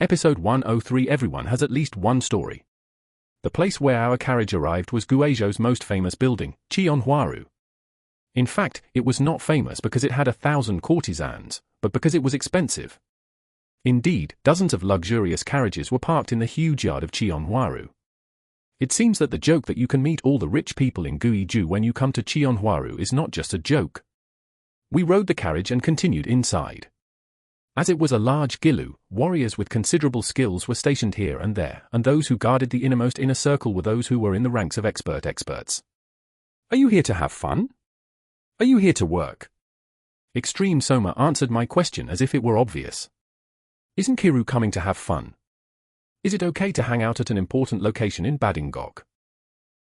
Episode 103. Everyone has at least one story. The place where our carriage arrived was Guizhou's most famous building, Cheonhua. In fact, it was not famous because it had 1,000 courtesans, but because it was expensive. Indeed, dozens of luxurious carriages were parked in the huge yard of Cheonhua. It seems that the joke that you can meet all the rich people in Guizhou when you come to Cheonhua is not just a joke. We rode the carriage and continued inside. As it was a large gilu, warriors with considerable skills were stationed here and there, and those who guarded the innermost inner circle were those who were in the ranks of experts. Are you here to have fun? Are you here to work? Extreme Soma answered my question as if it were obvious. Isn't Kiru coming to have fun? Is it okay to hang out at an important location in Badingok?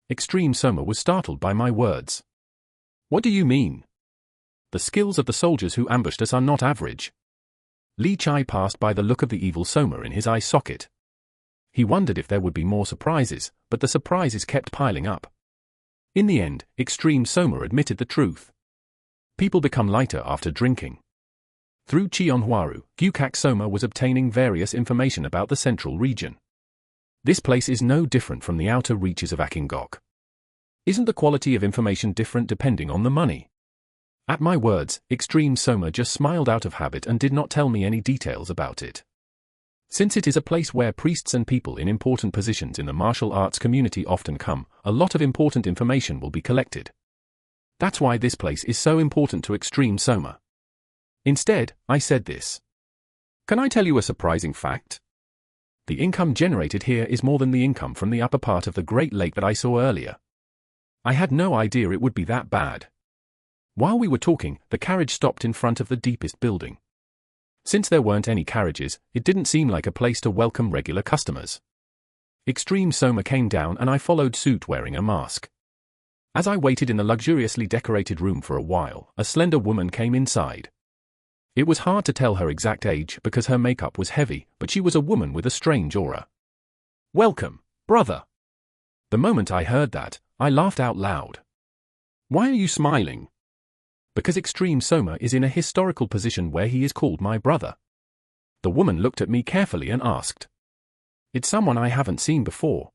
Extreme Soma was startled by my words. What do you mean? The skills of the soldiers who ambushed us are not average. Li Chai passed by the look of the evil Soma in his eye socket. He wondered if there would be more surprises, but the surprises kept piling up. In the end, Extreme Soma admitted the truth. People become lighter after drinking. Through Cheonhua, Gyukak Soma was obtaining various information about the central region. This place is no different from the outer reaches of Akingok. Isn't the quality of information different depending on the money? At my words, Extreme Soma just smiled out of habit and did not tell me any details about it. Since it is a place where priests and people in important positions in the martial arts community often come, a lot of important information will be collected. That's why this place is so important to Extreme Soma. Instead, I said this. Can I tell you a surprising fact? The income generated here is more than the income from the upper part of the Great Lake that I saw earlier. I had no idea it would be that bad. While we were talking, the carriage stopped in front of the deepest building. Since there weren't any carriages, it didn't seem like a place to welcome regular customers. Extreme Soma came down and I followed suit wearing a mask. As I waited in the luxuriously decorated room for a while, a slender woman came inside. It was hard to tell her exact age because her makeup was heavy, but she was a woman with a strange aura. Welcome, brother. The moment I heard that, I laughed out loud. Why are you smiling? Because Extreme Soma is in a historical position where he is called my brother. The woman looked at me carefully and asked. It's someone I haven't seen before.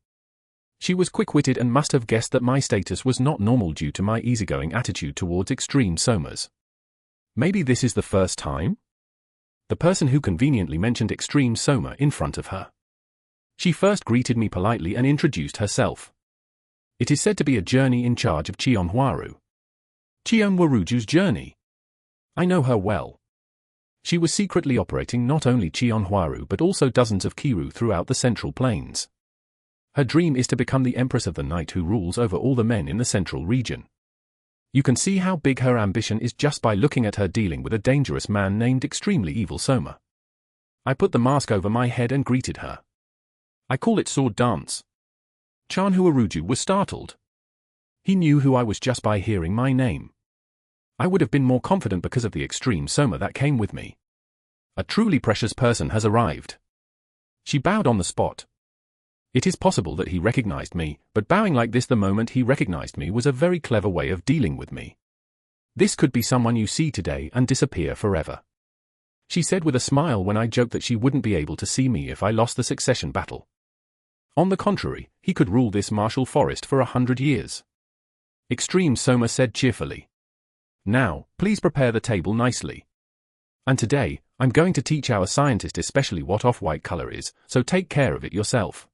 She was quick-witted and must have guessed that my status was not normal due to my easygoing attitude towards Extreme Somas. Maybe this is the first time? The person who conveniently mentioned Extreme Soma in front of her. She first greeted me politely and introduced herself. It is said to be a journey in charge of Cheonhua. Cheonhwaruju's journey. I know her well. She was secretly operating not only Cheonhua but also dozens of Kiru throughout the Central Plains. Her dream is to become the Empress of the Night who rules over all the men in the Central region. You can see how big her ambition is just by looking at her dealing with a dangerous man named Extremely Evil Soma. I put the mask over my head and greeted her. I call it sword dance. Cheonhwaruju was startled. He knew who I was just by hearing my name. I would have been more confident because of the Extreme Soma that came with me. A truly precious person has arrived. She bowed on the spot. It is possible that he recognized me, but bowing like this the moment he recognized me was a very clever way of dealing with me. This could be someone you see today and disappear forever. She said with a smile when I joked that she wouldn't be able to see me if I lost the succession battle. On the contrary, he could rule this martial forest for 100 years. Extreme Soma said cheerfully. Now, please prepare the table nicely. And today, I'm going to teach our scientist especially what off-white color is, so take care of it yourself.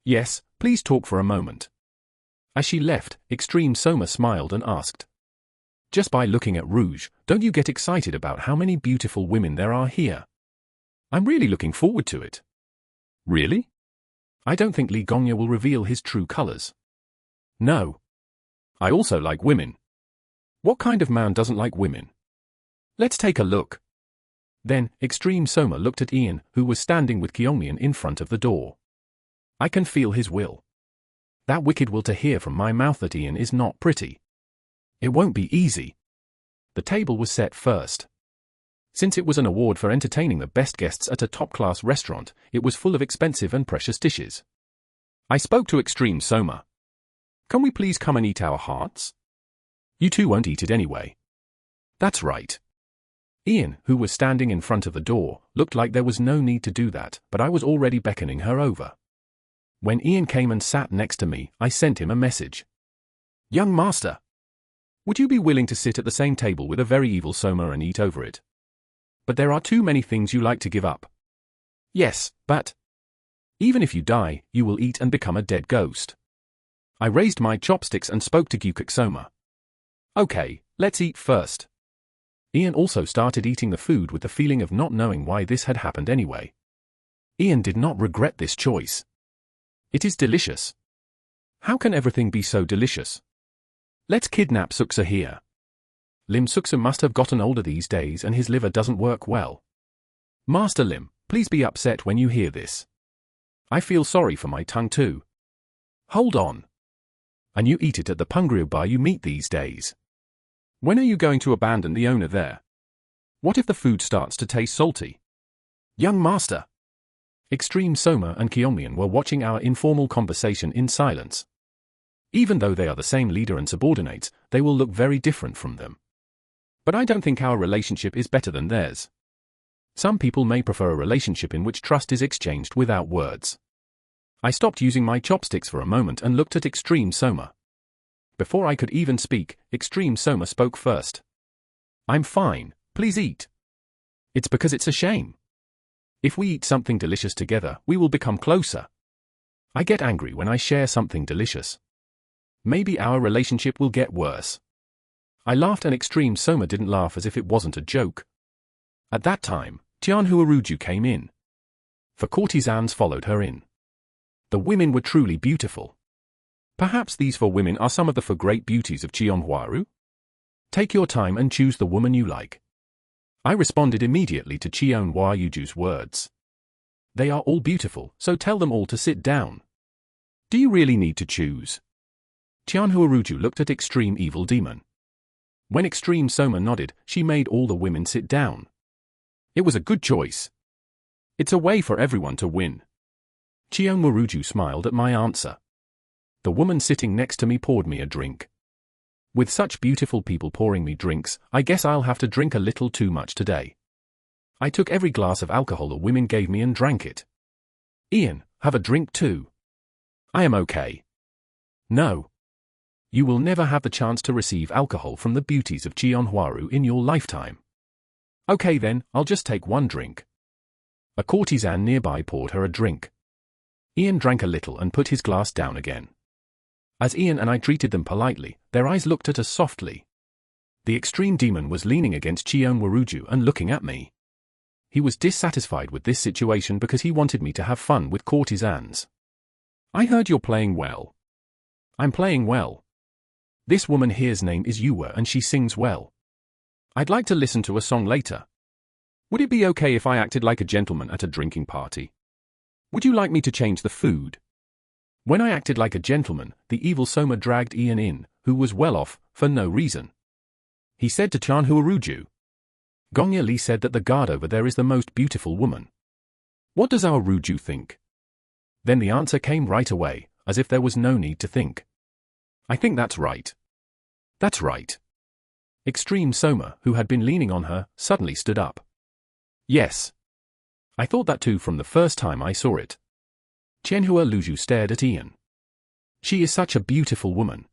Yes, please talk for a moment. As she left, Extreme Soma smiled and asked. Just by looking at Rouge, don't you get excited about how many beautiful women there are here? I'm really looking forward to it. Really? I don't think Li Gongya will reveal his true colors. No. I also like women. What kind of man doesn't like women? Let's take a look. Then, Extreme Soma looked at Ian, who was standing with Kyongmian in front of the door. I can feel his will. That wicked will to hear from my mouth that Ian is not pretty. It won't be easy. The table was set first. Since it was an award for entertaining the best guests at a top-class restaurant, it was full of expensive and precious dishes. I spoke to Extreme Soma. Can we please come and eat our hearts? You two won't eat it anyway. That's right. Ian, who was standing in front of the door, looked like there was no need to do that, but I was already beckoning her over. When Ian came and sat next to me, I sent him a message. "Young master, would you be willing to sit at the same table with a very evil Soma and eat over it? But there are too many things you like to give up." "Yes, but even if you die, you will eat and become a dead ghost." I raised my chopsticks and spoke to Gyukik Soma. "Okay, let's eat first." Ian also started eating the food with the feeling of not knowing why this had happened anyway. Ian did not regret this choice. It is delicious. How can everything be so delicious? Let's kidnap Suksa here. Lim Suksa must have gotten older these days and his liver doesn't work well. Master Lim, please be upset when you hear this. I feel sorry for my tongue too. Hold on. And you eat it at the Pungrio bar you meet these days. When are you going to abandon the owner there? What if the food starts to taste salty? Young master. Extreme Soma and Kyeonmian were watching our informal conversation in silence. Even though they are the same leader and subordinates, they will look very different from them. But I don't think our relationship is better than theirs. Some people may prefer a relationship in which trust is exchanged without words. I stopped using my chopsticks for a moment and looked at Extreme Soma. Before I could even speak, Extreme Soma spoke first. I'm fine, please eat. It's because it's a shame. If we eat something delicious together, we will become closer. I get angry when I share something delicious. Maybe our relationship will get worse. I laughed and Extreme Soma didn't laugh as if it wasn't a joke. At that time, Tianhuaruju came in. 4 courtesans followed her in. The women were truly beautiful. Perhaps these 4 women are some of the 4 great beauties of Cheonhwaru? Take your time and choose the woman you like. I responded immediately to Cheonhwaruju's words. They are all beautiful, so tell them all to sit down. Do you really need to choose? Tianhuaruju looked at Extreme Evil Demon. When Extreme Soma nodded, she made all the women sit down. It was a good choice. It's a way for everyone to win. Cheonhwaruju smiled at my answer. The woman sitting next to me poured me a drink. With such beautiful people pouring me drinks, I guess I'll have to drink a little too much today. I took every glass of alcohol the women gave me and drank it. Ian, have a drink too. I am okay. No. You will never have the chance to receive alcohol from the beauties of Cheonhwaru in your lifetime. Okay then, I'll just take one drink. A courtesan nearby poured her a drink. Ian drank a little and put his glass down again. As Ian and I treated them politely, their eyes looked at us softly. The extreme demon was leaning against Cheonhwaruju and looking at me. He was dissatisfied with this situation because he wanted me to have fun with courtesans. I heard you're playing well. I'm playing well. This woman here's name is Yua and she sings well. I'd like to listen to a song later. Would it be okay if I acted like a gentleman at a drinking party? Would you like me to change the food? When I acted like a gentleman, the evil Soma dragged Ian in, who was well off, for no reason. He said to Cheonhwaruju, Gongya Lee said that the guard over there is the most beautiful woman. What does our Ruju think? Then the answer came right away, as if there was no need to think. I think that's right. That's right. Extreme Soma, who had been leaning on her, suddenly stood up. Yes. I thought that too from the first time I saw it. Cheonhwaruju stared at Ian. She is such a beautiful woman.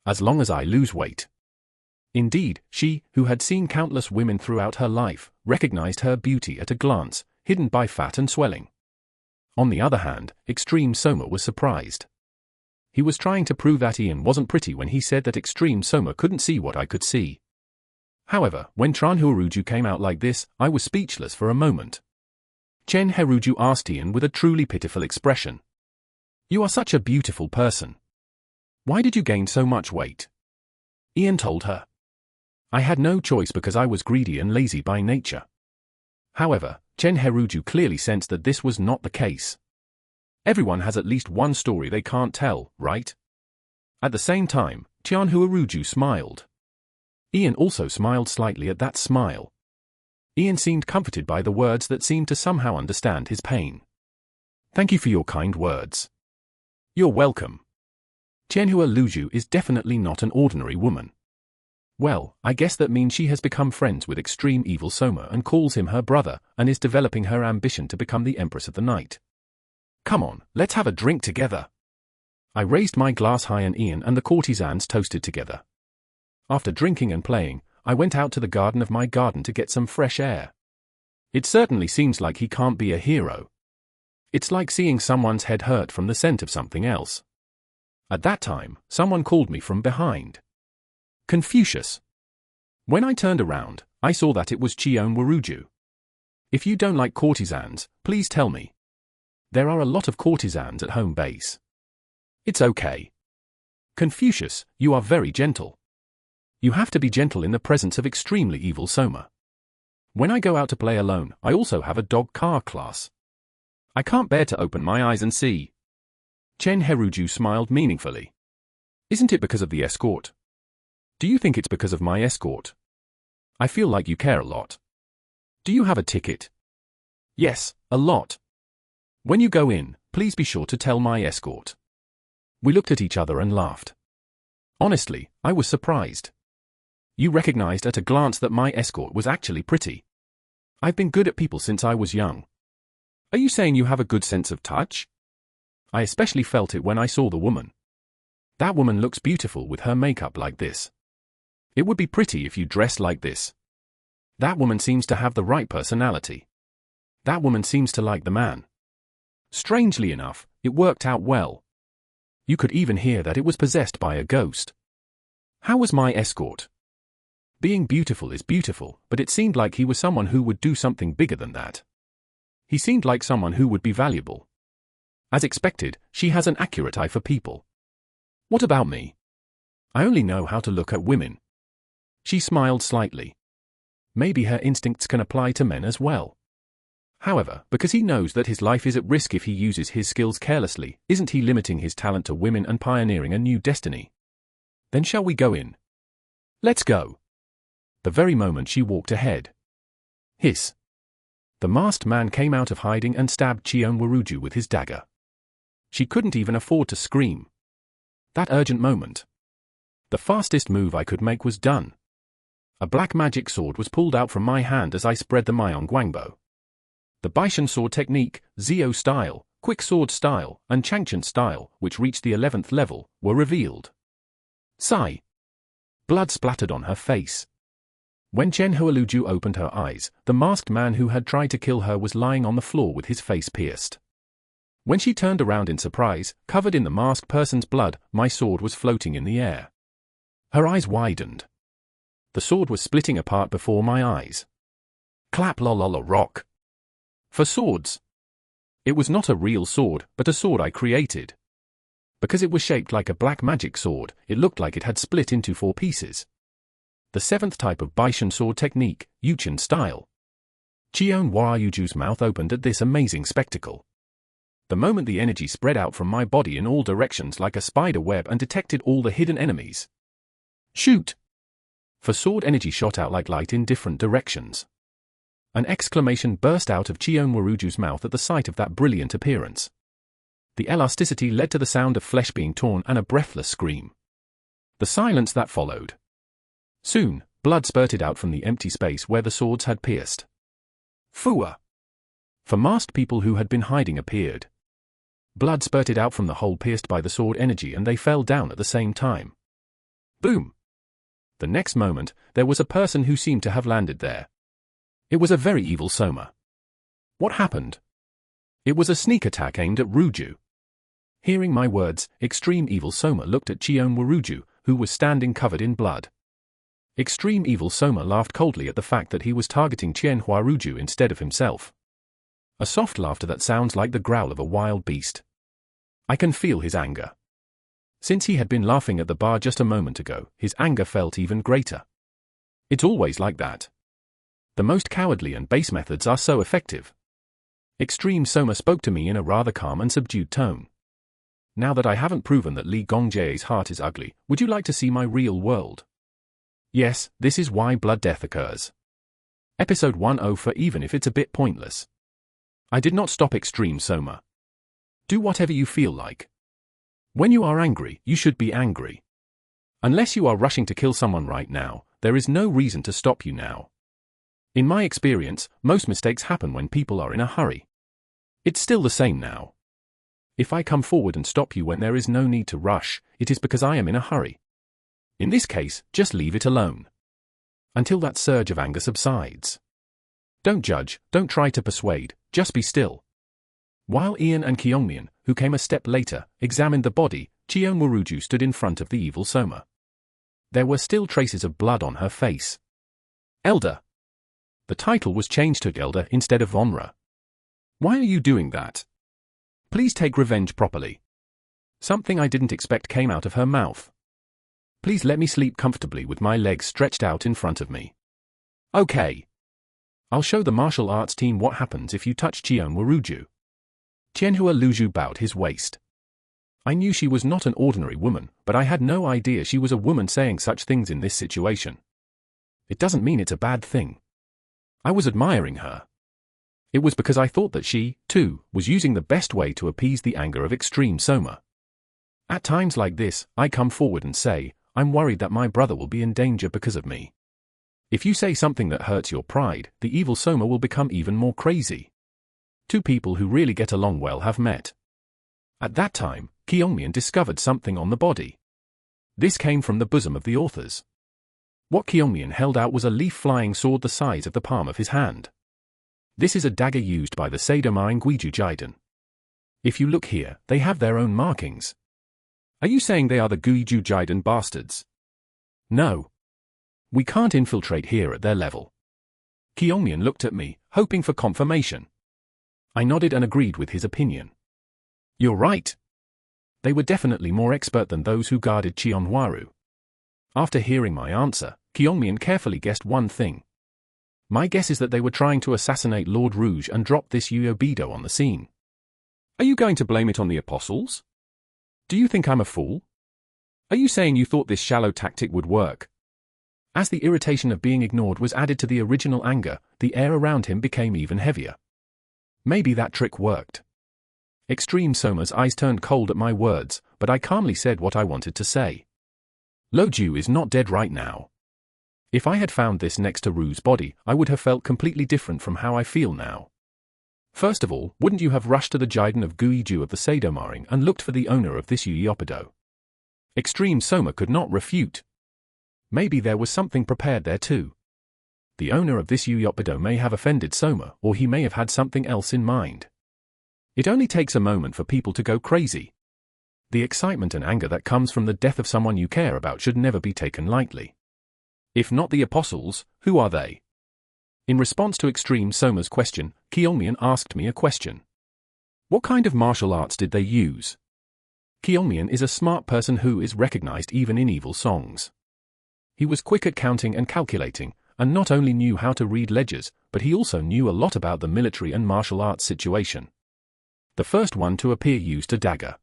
As long as I lose weight. Indeed, she, who had seen countless women throughout her life, recognized her beauty at a glance, hidden by fat and swelling. On the other hand, Extreme Soma was surprised. He was trying to prove that Ian wasn't pretty when he said that Extreme Soma couldn't see what I could see. However, when Cheonhwaruju came out like this, I was speechless for a moment. Cheonhwaruju asked Ian with a truly pitiful expression. You are such a beautiful person. Why did you gain so much weight? Ian told her. I had no choice because I was greedy and lazy by nature. However, Cheonhwaruju clearly sensed that this was not the case. Everyone has at least one story they can't tell, right? At the same time, Cheonhwaruju smiled. Ian also smiled slightly at that smile. Ian seemed comforted by the words that seemed to somehow understand his pain. Thank you for your kind words. You're welcome. Cheonhwaruju is definitely not an ordinary woman. Well, I guess that means she has become friends with extreme evil Soma and calls him her brother and is developing her ambition to become the Empress of the Night. Come on, let's have a drink together. I raised my glass high and Ian and the courtesans toasted together. After drinking and playing, I went out to the garden of my garden to get some fresh air. It certainly seems like he can't be a hero. It's like seeing someone's head hurt from the scent of something else. At that time, someone called me from behind. Confucius. When I turned around, I saw that it was Cheon Waruju. If you don't like courtesans, please tell me. There are a lot of courtesans at home base. It's okay. Confucius, you are very gentle. You have to be gentle in the presence of extremely evil Soma. When I go out to play alone, I also have a dog car class. I can't bear to open my eyes and see. Chen Heruju smiled meaningfully. Isn't it because of the escort? Do you think it's because of my escort? I feel like you care a lot. Do you have a ticket? Yes, a lot. When you go in, please be sure to tell my escort. We looked at each other and laughed. Honestly, I was surprised. You recognized at a glance that my escort was actually pretty. I've been good at people since I was young. Are you saying you have a good sense of touch? I especially felt it when I saw the woman. That woman looks beautiful with her makeup like this. It would be pretty if you dressed like this. That woman seems to have the right personality. That woman seems to like the man. Strangely enough, it worked out well. You could even hear that it was possessed by a ghost. How was my escort? Being beautiful is beautiful, but it seemed like he was someone who would do something bigger than that. He seemed like someone who would be valuable. As expected, she has an accurate eye for people. What about me? I only know how to look at women. She smiled slightly. Maybe her instincts can apply to men as well. However, because he knows that his life is at risk if he uses his skills carelessly, isn't he limiting his talent to women and pioneering a new destiny? Then shall we go in? Let's go. The very moment she walked ahead. Hiss. The masked man came out of hiding and stabbed Cheon Waruju with his dagger. She couldn't even afford to scream. That urgent moment. The fastest move I could make was done. A black magic sword was pulled out from my hand as I spread the Myong Guangbo. The Baishan sword technique, Zio style, quick sword style, and Changchen style, which reached the 11th level, were revealed. Sigh. Blood splattered on her face. When Chen Hualuju opened her eyes, the masked man who had tried to kill her was lying on the floor with his face pierced. When she turned around in surprise, covered in the masked person's blood, my sword was floating in the air. Her eyes widened. The sword was splitting apart before my eyes. Clap la la la rock. For swords. It was not a real sword, but a sword I created. Because it was shaped like a black magic sword, it looked like it had split into 4 pieces. The 7th type of Baishan sword technique, Yuchen style. Cheon Waruju's mouth opened at this amazing spectacle. The moment the energy spread out from my body in all directions like a spider web and detected all the hidden enemies. Shoot! For sword energy shot out like light in different directions. An exclamation burst out of Cheon Waruju's mouth at the sight of that brilliant appearance. The elasticity led to the sound of flesh being torn and a breathless scream. The silence that followed. Soon, blood spurted out from the empty space where the swords had pierced. Fua! For masked people who had been hiding appeared. Blood spurted out from the hole pierced by the sword energy and they fell down at the same time. Boom! The next moment, there was a person who seemed to have landed there. It was a very evil Soma. What happened? It was a sneak attack aimed at Ruju. Hearing my words, extreme evil Soma looked at Cheon Waruju, who was standing covered in blood. Extreme evil Soma laughed coldly at the fact that he was targeting Cheon Waruju instead of himself. A soft laughter that sounds like the growl of a wild beast. I can feel his anger. Since he had been laughing at the bar just a moment ago, his anger felt even greater. It's always like that. The most cowardly and base methods are so effective. Extreme Soma spoke to me in a rather calm and subdued tone. Now that I haven't proven that Li Gongjia's heart is ugly, would you like to see my real world? Yes, this is why blood death occurs. Episode 10 for even if it's a bit pointless. I did not stop Extreme Soma. Do whatever you feel like. When you are angry, you should be angry. Unless you are rushing to kill someone right now, there is no reason to stop you now. In my experience, most mistakes happen when people are in a hurry. It's still the same now. If I come forward and stop you when there is no need to rush, it is because I am in a hurry. In this case, just leave it alone. Until that surge of anger subsides. Don't judge, don't try to persuade, just be still. While Ian and Kyungmian, who came a step later, examined the body, Cheon Waruju stood in front of the evil Soma. There were still traces of blood on her face. Elder. The title was changed to Elder instead of Onra. Why are you doing that? Please take revenge properly. Something I didn't expect came out of her mouth. Please let me sleep comfortably with my legs stretched out in front of me. Okay. I'll show the martial arts team what happens if you touch Cheon Waruju. Tianhua Luju bowed his waist. I knew she was not an ordinary woman, but I had no idea she was a woman saying such things in this situation. It doesn't mean it's a bad thing. I was admiring her. It was because I thought that she, too, was using the best way to appease the anger of extreme Soma. At times like this, I come forward and say, I'm worried that my brother will be in danger because of me. If you say something that hurts your pride, the evil Soma will become even more crazy. Two people who really get along well have met. At that time, Kyungmian discovered something on the body. This came from the bosom of the authors. What Kyungmian held out was a leaf-flying sword the size of the palm of his hand. This is a dagger used by the Sadomarin Guiju Jiden. If you look here, they have their own markings. Are you saying they are the Guiju Jiden bastards? No. We can't infiltrate here at their level. Kyungmian looked at me, hoping for confirmation. I nodded and agreed with his opinion. You're right. They were definitely more expert than those who guarded Cheonhwaru. After hearing my answer, Kyungmian carefully guessed one thing. My guess is that they were trying to assassinate Lord Rouge and drop this Yuyobido on the scene. Are you going to blame it on the apostles? Do you think I'm a fool? Are you saying you thought this shallow tactic would work? As the irritation of being ignored was added to the original anger, the air around him became even heavier. Maybe that trick worked. Extreme Soma's eyes turned cold at my words, but I calmly said what I wanted to say. Loju is not dead right now. If I had found this next to Ru's body, I would have felt completely different from how I feel now. First of all, wouldn't you have rushed to the Jiden of Guiju of the Sadomaring and looked for the owner of this Yuyopido? Extreme Soma could not refute. Maybe there was something prepared there too. The owner of this Yuyopido may have offended Soma, or he may have had something else in mind. It only takes a moment for people to go crazy. The excitement and anger that comes from the death of someone you care about should never be taken lightly. If not the apostles, who are they? In response to Extreme Soma's question, Kyungmian asked me a question. What kind of martial arts did they use? Kyungmian is a smart person who is recognized even in evil songs. He was quick at counting and calculating, and not only knew how to read ledgers, but he also knew a lot about the military and martial arts situation. The first one to appear used a dagger.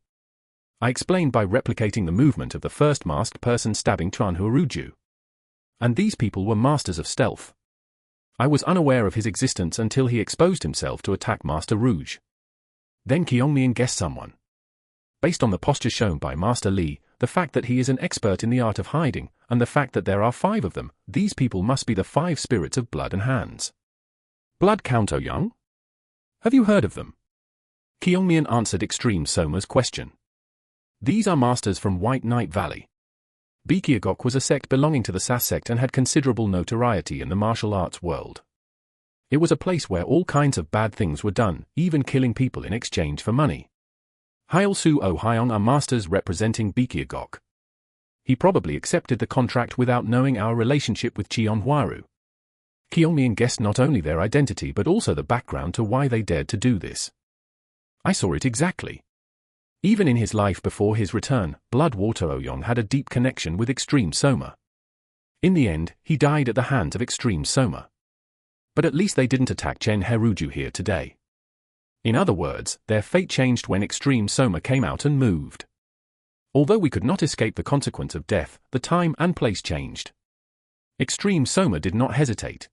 I explained by replicating the movement of the first masked person stabbing Cheonhwaruju. And these people were masters of stealth. I was unaware of his existence until he exposed himself to attack Master Rouge. Then Kyungmian guessed someone. Based on the posture shown by Master Li, the fact that he is an expert in the art of hiding, and the fact that there are 5 of them, these people must be the 5 spirits of blood and hands. Blood Count Young? Have you heard of them? Kyungmian answered Extreme Soma's question. These are masters from White Knight Valley. Bikyagok was a sect belonging to the Sas sect and had considerable notoriety in the martial arts world. It was a place where all kinds of bad things were done, even killing people in exchange for money. Hyolsu O Hyong are masters representing Bikyagok. He probably accepted the contract without knowing our relationship with Cheonhwaru. Kyungmian guessed not only their identity but also the background to why they dared to do this. I saw it exactly. Even in his life before his return, Bloodwater Oyong had a deep connection with Extreme Soma. In the end, he died at the hands of Extreme Soma. But at least they didn't attack Cheonhwaruju here today. In other words, their fate changed when Extreme Soma came out and moved. Although we could not escape the consequence of death, the time and place changed. Extreme Soma did not hesitate.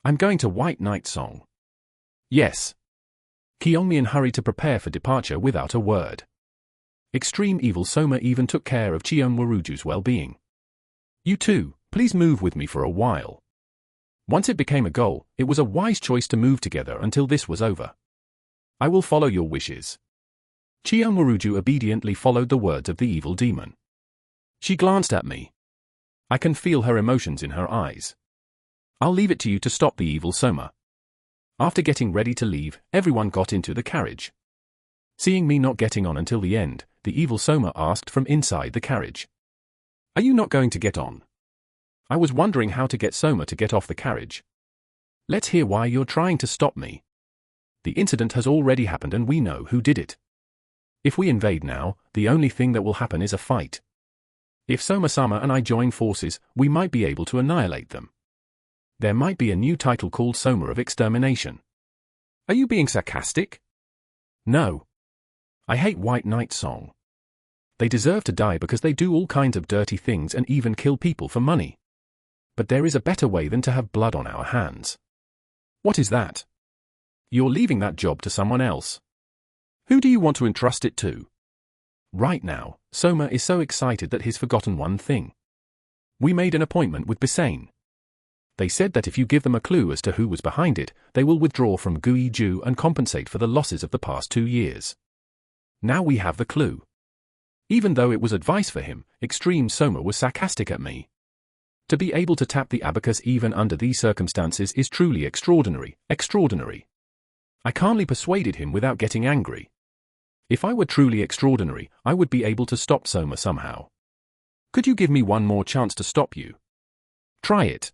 I'm going to White Knight Song. Yes. Kyungmian hurried to prepare for departure without a word. Extreme Evil Soma even took care of Cheonhwaruju's well-being. You too, Please move with me for a while. Once it became a goal, it was a wise choice to move together until this was over. I will follow your wishes. Chion-Waruju obediently followed the words of the evil demon. She glanced at me. I can feel her emotions in her eyes. I'll leave it to you to stop the evil Soma. After getting ready to leave, everyone got into the carriage. Seeing me not getting on until the end, the evil Soma asked from inside the carriage. Are you not going to get on? I was wondering how to get Soma to get off the carriage. Let's hear why you're trying to stop me. The incident has already happened and we know who did it. If we invade now, the only thing that will happen is a fight. If Soma-sama and I join forces, we might be able to annihilate them. There might be a new title called Soma of Extermination. Are you being sarcastic? No. I hate White Knight song. They deserve to die because they do all kinds of dirty things and even kill people for money. But there is a better way than to have blood on our hands. What is that? You're leaving that job to someone else. Who do you want to entrust it to? Right now, Soma is so excited that he's forgotten one thing. We made an appointment with Bisane. They said that if you give them a clue as to who was behind it, they will withdraw from Guiju and compensate for the losses of the past 2 years. Now we have the clue. Even though it was advice for him, Extreme Soma was sarcastic at me. To be able to tap the abacus even under these circumstances is truly extraordinary, extraordinary. I calmly persuaded him without getting angry. If I were truly extraordinary, I would be able to stop Soma somehow. Could you give me one more chance to stop you? Try it.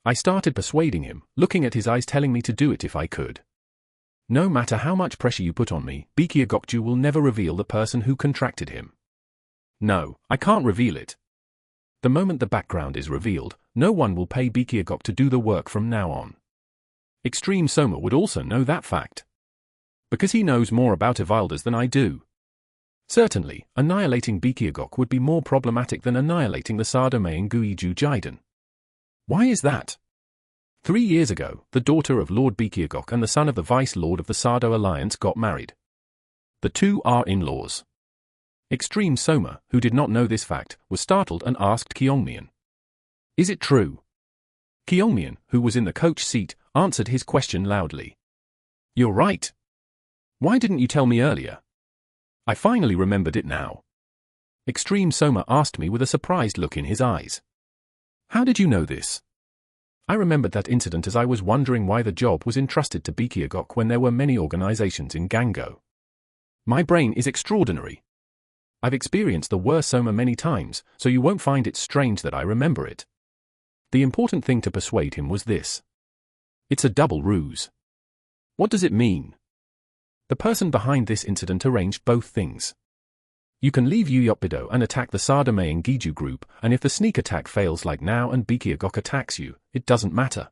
I started persuading him, looking at his eyes telling me to do it if I could. No matter how much pressure you put on me, Bikyagokju will never reveal the person who contracted him. No, I can't reveal it. The moment the background is revealed, no one will pay Bikyagok to do the work from now on. Extreme Soma would also know that fact. Because he knows more about Evilders than I do. Certainly, annihilating Bikyagok would be more problematic than annihilating the Sadomain Guiju Jiden. Why is that? 3 years ago, the daughter of Lord Bikyagok and the son of the Vice Lord of the Sado Alliance got married. The two are in-laws. Extreme Soma, who did not know this fact, was startled and asked Kyongmian. Is it true? Kyongmian, who was in the coach seat, answered his question loudly. You're right. Why didn't you tell me earlier? I finally remembered it now. Extreme Soma asked me with a surprised look in his eyes. How did you know this? I remembered that incident as I was wondering why the job was entrusted to Bikyagok when there were many organizations in Gango. My brain is extraordinary. I've experienced the worst Soma many times, so you won't find it strange that I remember it. The important thing to persuade him was this. It's a double ruse. What does it mean? The person behind this incident arranged both things. You can leave Uyotbido and attack the Sadomain Giju group, and if the sneak attack fails like now and Bikyagok attacks you, it doesn't matter.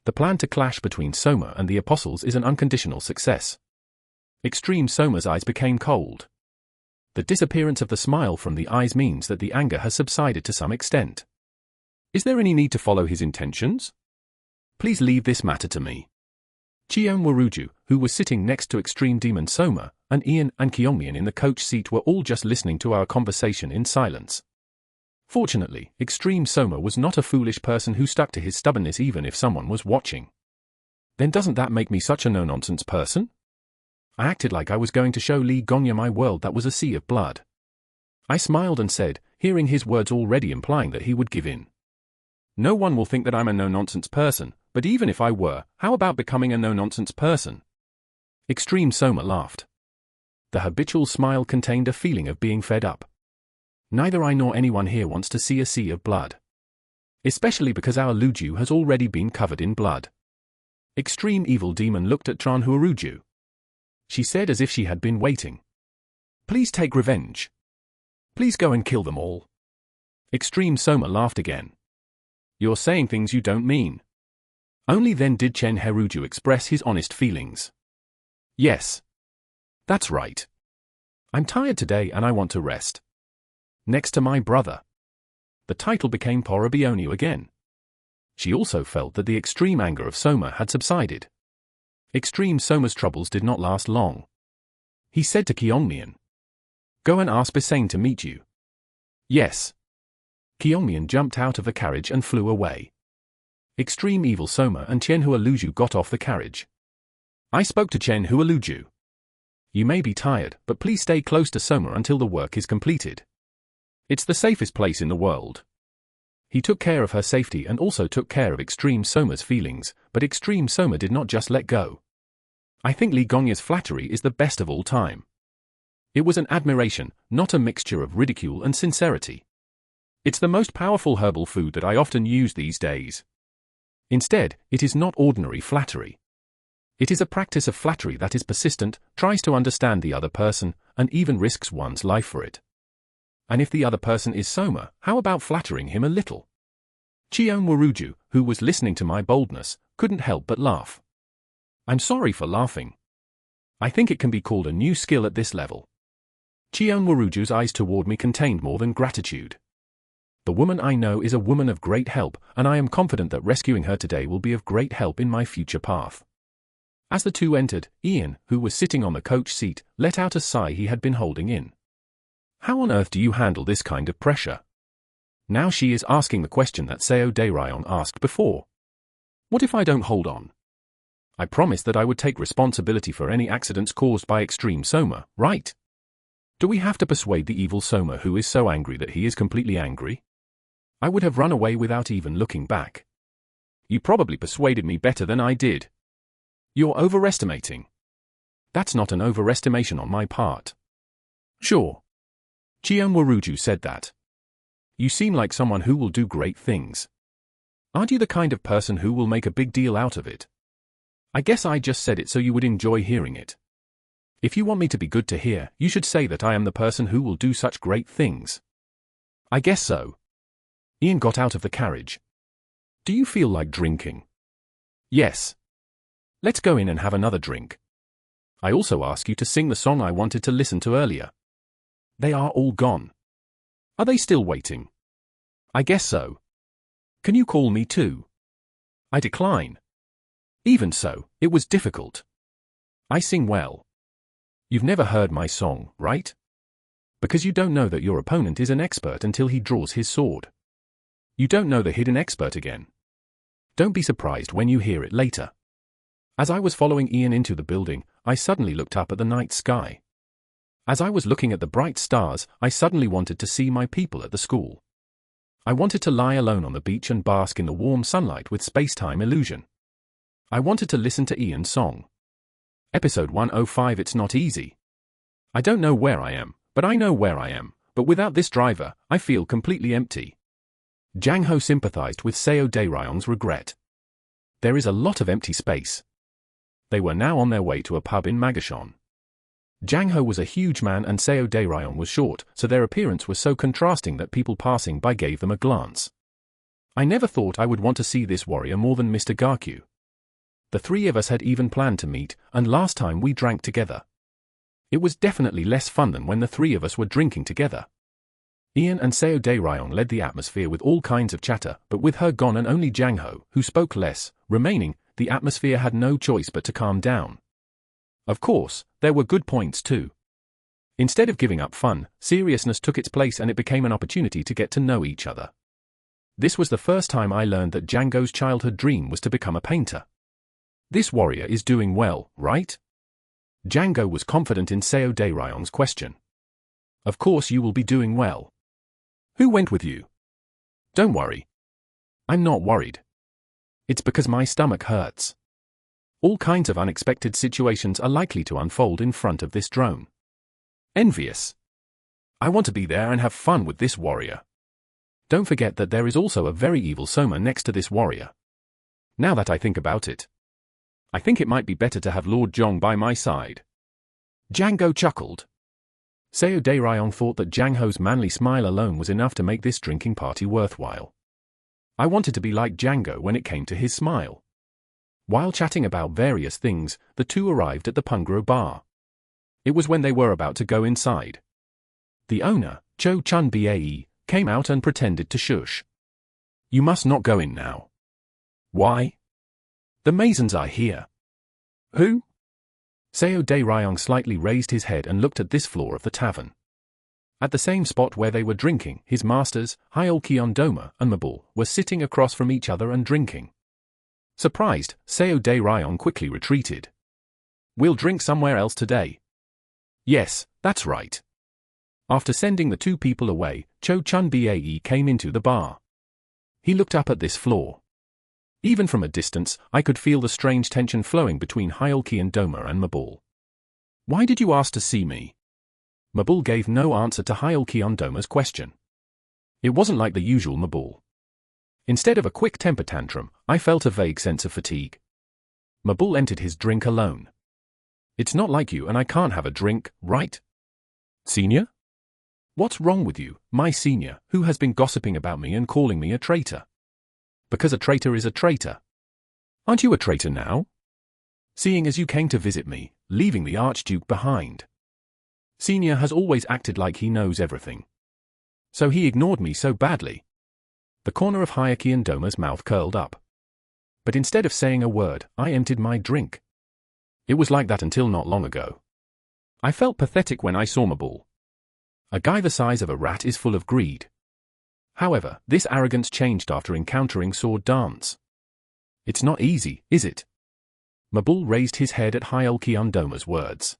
The plan to clash between Soma and the Apostles is an unconditional success. Extreme Soma's eyes became cold. The disappearance of the smile from the eyes means that the anger has subsided to some extent. Is there any need to follow his intentions? Please leave this matter to me. Chion-Waruju, who was sitting next to Extreme Demon Soma, and Ian and Kyongmian in the coach seat were all just listening to our conversation in silence. Fortunately, Extreme Soma was not a foolish person who stuck to his stubbornness even if someone was watching. Then doesn't that make me such a no-nonsense person? I acted like I was going to show Lee Gonya my world that was a sea of blood. I smiled and said, hearing his words already implying that he would give in. No one will think that I'm a no-nonsense person, but even if I were, how about becoming a no-nonsense person? Extreme Soma laughed. The habitual smile contained a feeling of being fed up. Neither I nor anyone here wants to see a sea of blood. Especially because our Luju has already been covered in blood. Extreme Evil Demon looked at Chion-Waruju. She said as if she had been waiting. Please take revenge. Please go and kill them all. Extreme Soma laughed again. You're saying things you don't mean. Only then did Chion-Waruju express his honest feelings. Yes. That's right. I'm tired today and I want to rest. Next to my brother. The title became Porobionyu again. She also felt that the extreme anger of Soma had subsided. Extreme Soma's troubles did not last long. He said to Kyongmian, go and ask Bisane to meet you. Yes. Kyungmian jumped out of the carriage and flew away. Extreme Evil Soma and Chen Hualuju got off the carriage. I spoke to Chen Hualuju. You may be tired, but please stay close to Soma until the work is completed. It's the safest place in the world. He took care of her safety and also took care of Extreme Soma's feelings, but Extreme Soma did not just let go. I think Li Gongya's flattery is the best of all time. It was an admiration, not a mixture of ridicule and sincerity. It's the most powerful herbal food that I often use these days. Instead, it is not ordinary flattery. It is a practice of flattery that is persistent, tries to understand the other person, and even risks one's life for it. And if the other person is Soma, how about flattering him a little? Cheon Waruju, who was listening to my boldness, couldn't help but laugh. I'm sorry for laughing. I think it can be called a new skill at this level. Cheon Waruju's eyes toward me contained more than gratitude. The woman I know is a woman of great help, and I am confident that rescuing her today will be of great help in my future path. As the two entered, Ian, who was sitting on the coach seat, let out a sigh he had been holding in. How on earth do you handle this kind of pressure? Now she is asking the question that Seo Daeryong asked before. What if I don't hold on? I promised that I would take responsibility for any accidents caused by Extreme Soma, right? Do we have to persuade the evil Soma who is so angry that he is completely angry? I would have run away without even looking back. You probably persuaded me better than I did. You're overestimating. That's not an overestimation on my part. Sure. Cheon Waruju said that. You seem like someone who will do great things. Aren't you the kind of person who will make a big deal out of it? I guess I just said it so you would enjoy hearing it. If you want me to be good to hear, you should say that I am the person who will do such great things. I guess so. Ian got out of the carriage. Do you feel like drinking? Yes. Let's go in and have another drink. I also ask you to sing the song I wanted to listen to earlier. They are all gone. Are they still waiting? I guess so. Can you call me too? I decline. Even so, it was difficult. I sing well. You've never heard my song, right? Because you don't know that your opponent is an expert until he draws his sword. You don't know the hidden expert again. Don't be surprised when you hear it later. As I was following Ian into the building, I suddenly looked up at the night sky. As I was looking at the bright stars, I suddenly wanted to see my people at the school. I wanted to lie alone on the beach and bask in the warm sunlight with space-time illusion. I wanted to listen to Ian's song. Episode 105. It's not easy. I don't know where I am, but I know where I am, but without this driver, I feel completely empty. Jang Ho sympathized with Seo Daeryong's regret. There is a lot of empty space. They were now on their way to a pub in Magashon. Jang Ho was a huge man and Seo Daeryong was short, so their appearance was so contrasting that people passing by gave them a glance. I never thought I would want to see this warrior more than Mr. Garkyu. The three of us had even planned to meet, and last time we drank together. It was definitely less fun than when the three of us were drinking together. Ian and Seo Daeryong led the atmosphere with all kinds of chatter, but with her gone and only Jang Ho, who spoke less, remaining, the atmosphere had no choice but to calm down. Of course, there were good points too. Instead of giving up fun, seriousness took its place and it became an opportunity to get to know each other. This was the first time I learned that Django's childhood dream was to become a painter. This warrior is doing well, right? Django was confident in Seo Daeryong's question. Of course you will be doing well. Who went with you? Don't worry. I'm not worried. It's because my stomach hurts. All kinds of unexpected situations are likely to unfold in front of this drone. Envious. I want to be there and have fun with this warrior. Don't forget that there is also a very evil Soma next to this warrior. Now that I think about it, I think it might be better to have Lord Zhong by my side. Django chuckled. Seo Daeryong thought that Jang Ho's manly smile alone was enough to make this drinking party worthwhile. I wanted to be like Django when it came to his smile. While chatting about various things, the two arrived at the Pungro bar. It was when they were about to go inside. The owner, Cho Chun Bae, came out and pretended to shush. You must not go in now. Why? The Masons are here. Who? Seo Daeryong slightly raised his head and looked at this floor of the tavern. At the same spot where they were drinking, his masters, Hyolkyondoma and Mabul, were sitting across from each other and drinking. Surprised, Seo De Ryon quickly retreated. "We'll drink somewhere else today." "Yes, that's right." After sending the two people away, Cho Chun Bae came into the bar. He looked up at this floor. Even from a distance, I could feel the strange tension flowing between Hyolkyondoma and Mabul. "Why did you ask to see me?" Mabul gave no answer to Hyolkyondoma's question. It wasn't like the usual Mabul. Instead of a quick temper tantrum, I felt a vague sense of fatigue. Mabul entered his drink alone. "It's not like you and I can't have a drink, right? Senior? What's wrong with you, my senior, who has been gossiping about me and calling me a traitor? Because a traitor is a traitor. Aren't you a traitor now? Seeing as you came to visit me, leaving the Archduke behind. Senior has always acted like he knows everything. So he ignored me so badly." The corner of Hyolkyondoma's mouth curled up. But instead of saying a word, I emptied my drink. It was like that until not long ago. I felt pathetic when I saw Mabul. A guy the size of a rat is full of greed. However, this arrogance changed after encountering Sword Dance. "It's not easy, is it?" Mabul raised his head at Hyolkyondoma's words.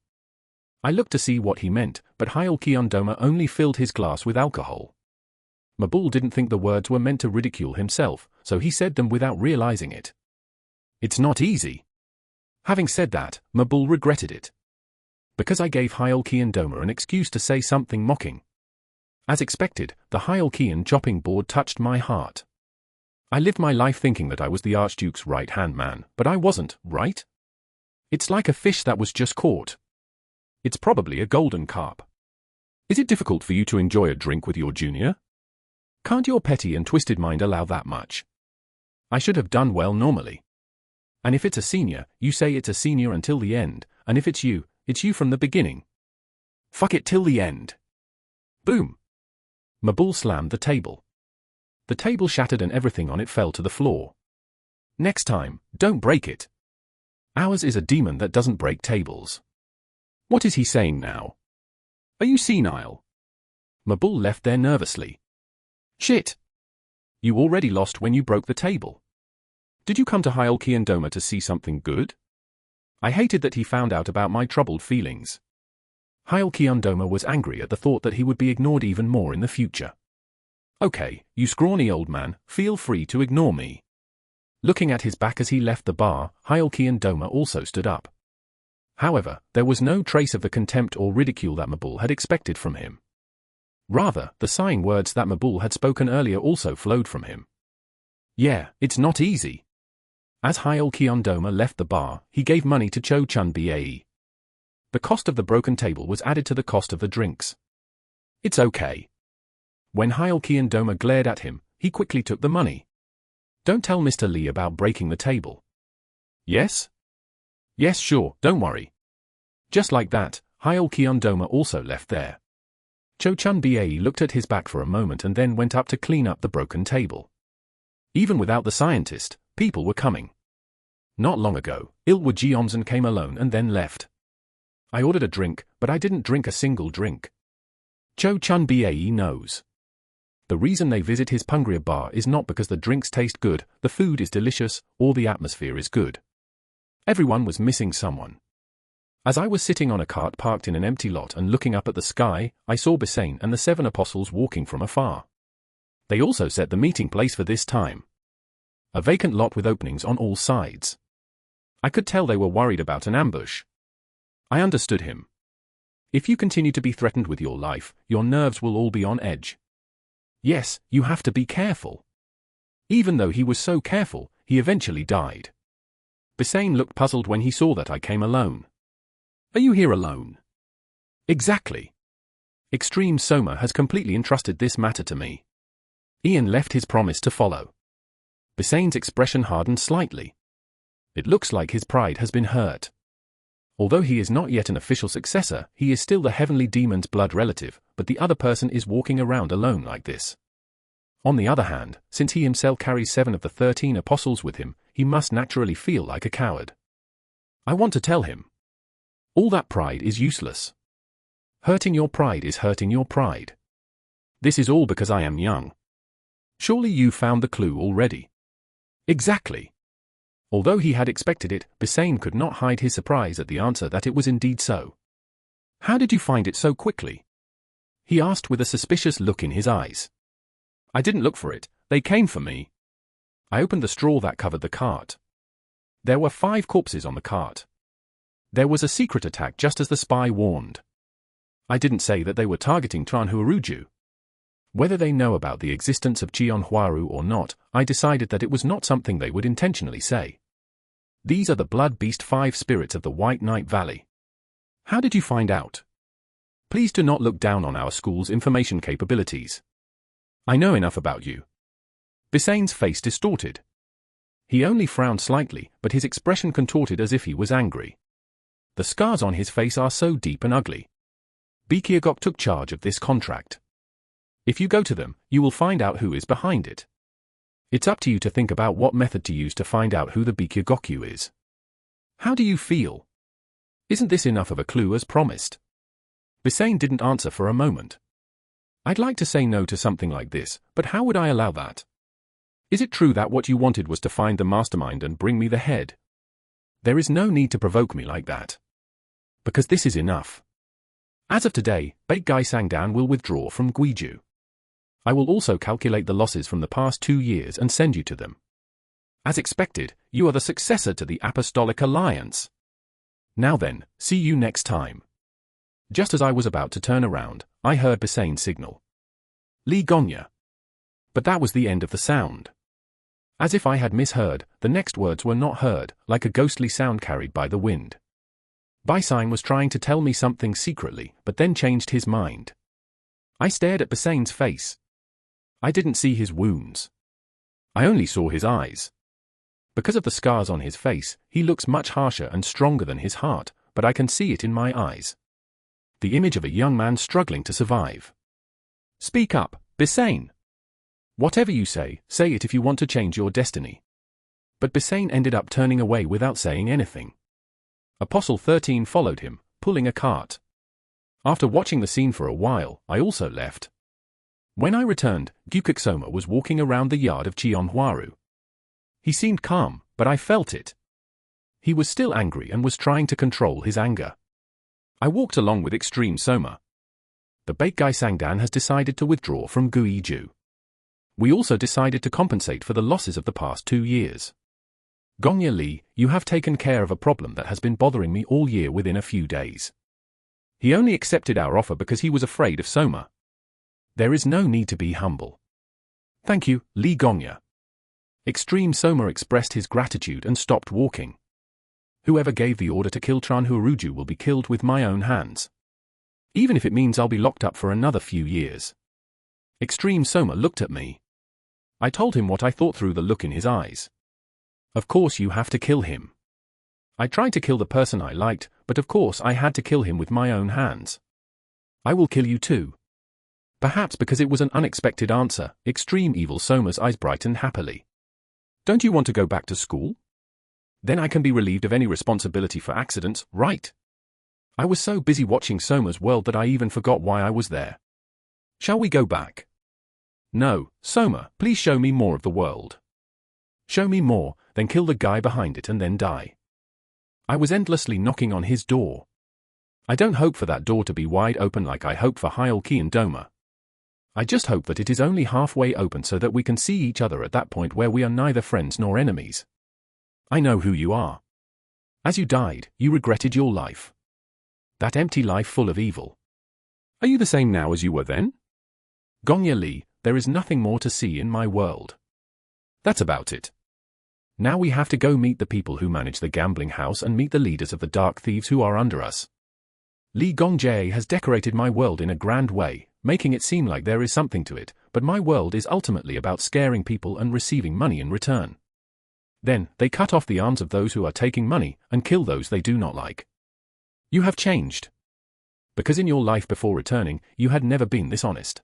I looked to see what he meant, but Hyolkyondoma only filled his glass with alcohol. Mabul didn't think the words were meant to ridicule himself, so he said them without realizing it. "It's not easy." Having said that, Mabul regretted it. Because I gave Hyolkyondoma an excuse to say something mocking. As expected, the Hyolkyon chopping board touched my heart. I lived my life thinking that I was the Archduke's right-hand man, but I wasn't, right? It's like a fish that was just caught. It's probably a golden carp. Is it difficult for you to enjoy a drink with your junior? Can't your petty and twisted mind allow that much? I should have done well normally. And if it's a senior, you say it's a senior until the end, and if it's you from the beginning. Fuck it till the end. Boom. Mabul slammed the table. The table shattered and everything on it fell to the floor. "Next time, don't break it. Ours is a demon that doesn't break tables." What is he saying now? Are you senile? Mabul left there nervously. Shit. You already lost when you broke the table. Did you come to Hyolkyondoma to see something good? I hated that he found out about my troubled feelings. Hyolkyondoma was angry at the thought that he would be ignored even more in the future. "Okay, you scrawny old man, feel free to ignore me." Looking at his back as he left the bar, Hyolkyondoma also stood up. However, there was no trace of the contempt or ridicule that Mabul had expected from him. Rather, the sighing words that Mabul had spoken earlier also flowed from him. "Yeah, it's not easy." As Hyolkyondoma left the bar, he gave money to Cho Chun Bae. The cost of the broken table was added to the cost of the drinks. "It's okay." When Hyolkyondoma glared at him, he quickly took the money. "Don't tell Mr. Lee about breaking the table." "Yes?" "Yes, sure, don't worry." Just like that, Hyolkyondoma also left there. Cho Chun Bae looked at his back for a moment and then went up to clean up the broken table. Even without the scientist, people were coming. Not long ago, Ilwa Jeonsen came alone and then left. I ordered a drink, but I didn't drink a single drink. Cho Chun Bae knows. The reason they visit his Pungria bar is not because the drinks taste good, the food is delicious, or the atmosphere is good. Everyone was missing someone. As I was sitting on a cart parked in an empty lot and looking up at the sky, I saw Bassane and the 7 apostles walking from afar. They also set the meeting place for this time. A vacant lot with openings on all sides. I could tell they were worried about an ambush. I understood him. If you continue to be threatened with your life, your nerves will all be on edge. Yes, you have to be careful. Even though he was so careful, he eventually died. Bassane looked puzzled when he saw that I came alone. Are you here alone? Exactly. Extreme Soma has completely entrusted this matter to me. Ian left his promise to follow. Bassane's expression hardened slightly. It looks like his pride has been hurt. Although he is not yet an official successor, he is still the heavenly demon's blood relative, but the other person is walking around alone like this. On the other hand, since he himself carries 7 of the 13 apostles with him, he must naturally feel like a coward. I want to tell him. All that pride is useless. Hurting your pride is hurting your pride. This is all because I am young. Surely you found the clue already. Exactly. Although he had expected it, Bisane could not hide his surprise at the answer that it was indeed so. How did you find it so quickly? He asked with a suspicious look in his eyes. I didn't look for it, they came for me. I opened the straw that covered the cart. There were 5 corpses on the cart. There was a secret attack just as the spy warned. I didn't say that they were targeting Tranhuaruju. Whether they know about the existence of Chionhuaru or not, I decided that it was not something they would intentionally say. These are the blood beast 5 spirits of the White Night Valley. How did you find out? Please do not look down on our school's information capabilities. I know enough about you. Bisane's face distorted. He only frowned slightly, but his expression contorted as if he was angry. The scars on his face are so deep and ugly. Bikyagok took charge of this contract. If you go to them, you will find out who is behind it. It's up to you to think about what method to use to find out who the Bikyagokyu is. How do you feel? Isn't this enough of a clue as promised? Bisane didn't answer for a moment. I'd like to say no to something like this, but how would I allow that? Is it true that what you wanted was to find the mastermind and bring me the head? There is no need to provoke me like that. Because this is enough. As of today, Baekgai Sangdan will withdraw from Guiju. I will also calculate the losses from the past 2 years and send you to them. As expected, you are the successor to the Apostolic Alliance. Now then, see you next time. Just as I was about to turn around, I heard Bisane signal. Li Gongya. But that was the end of the sound. As if I had misheard, the next words were not heard, like a ghostly sound carried by the wind. Bisane was trying to tell me something secretly, but then changed his mind. I stared at Bisane's face. I didn't see his wounds. I only saw his eyes. Because of the scars on his face, he looks much harsher and stronger than his heart, but I can see it in my eyes. The image of a young man struggling to survive. Speak up, Bisane. Whatever you say it if you want to change your destiny. But Bisane ended up turning away without saying anything. Apostle 13 followed him, pulling a cart. After watching the scene for a while, I also left. When I returned, Gyukiksoma was walking around the yard of Chionhuaru. He seemed calm, but I felt it. He was still angry and was trying to control his anger. I walked along with Extreme Soma. The Baekgai Sangdan has decided to withdraw from Guiju. We also decided to compensate for the losses of the past 2 years. Gongya Li, you have taken care of a problem that has been bothering me all year within a few days. He only accepted our offer because he was afraid of Soma. There is no need to be humble. Thank you, Li Gongya. Extreme Soma expressed his gratitude and stopped walking. Whoever gave the order to kill Tranhuaruju will be killed with my own hands. Even if it means I'll be locked up for another few years. Extreme Soma looked at me. I told him what I thought through the look in his eyes. Of course you have to kill him. I tried to kill the person I liked, but of course I had to kill him with my own hands. I will kill you too. Perhaps because it was an unexpected answer, Extreme Evil Soma's eyes brightened happily. Don't you want to go back to school? Then I can be relieved of any responsibility for accidents, right? I was so busy watching Soma's world that I even forgot why I was there. Shall we go back? No, Soma, please show me more of the world. Show me more, then kill the guy behind it and then die. I was endlessly knocking on his door. I don't hope for that door to be wide open like I hope for Hyolki and Doma. I just hope that it is only halfway open so that we can see each other at that point where we are neither friends nor enemies. I know who you are. As you died, you regretted your life. That empty life full of evil. Are you the same now as you were then? Gongya Li, there is nothing more to see in my world. That's about it. Now we have to go meet the people who manage the gambling house and meet the leaders of the dark thieves who are under us. Li Gongjae has decorated my world in a grand way, making it seem like there is something to it, but my world is ultimately about scaring people and receiving money in return. Then, they cut off the arms of those who are taking money and kill those they do not like. You have changed. Because in your life before returning, you had never been this honest.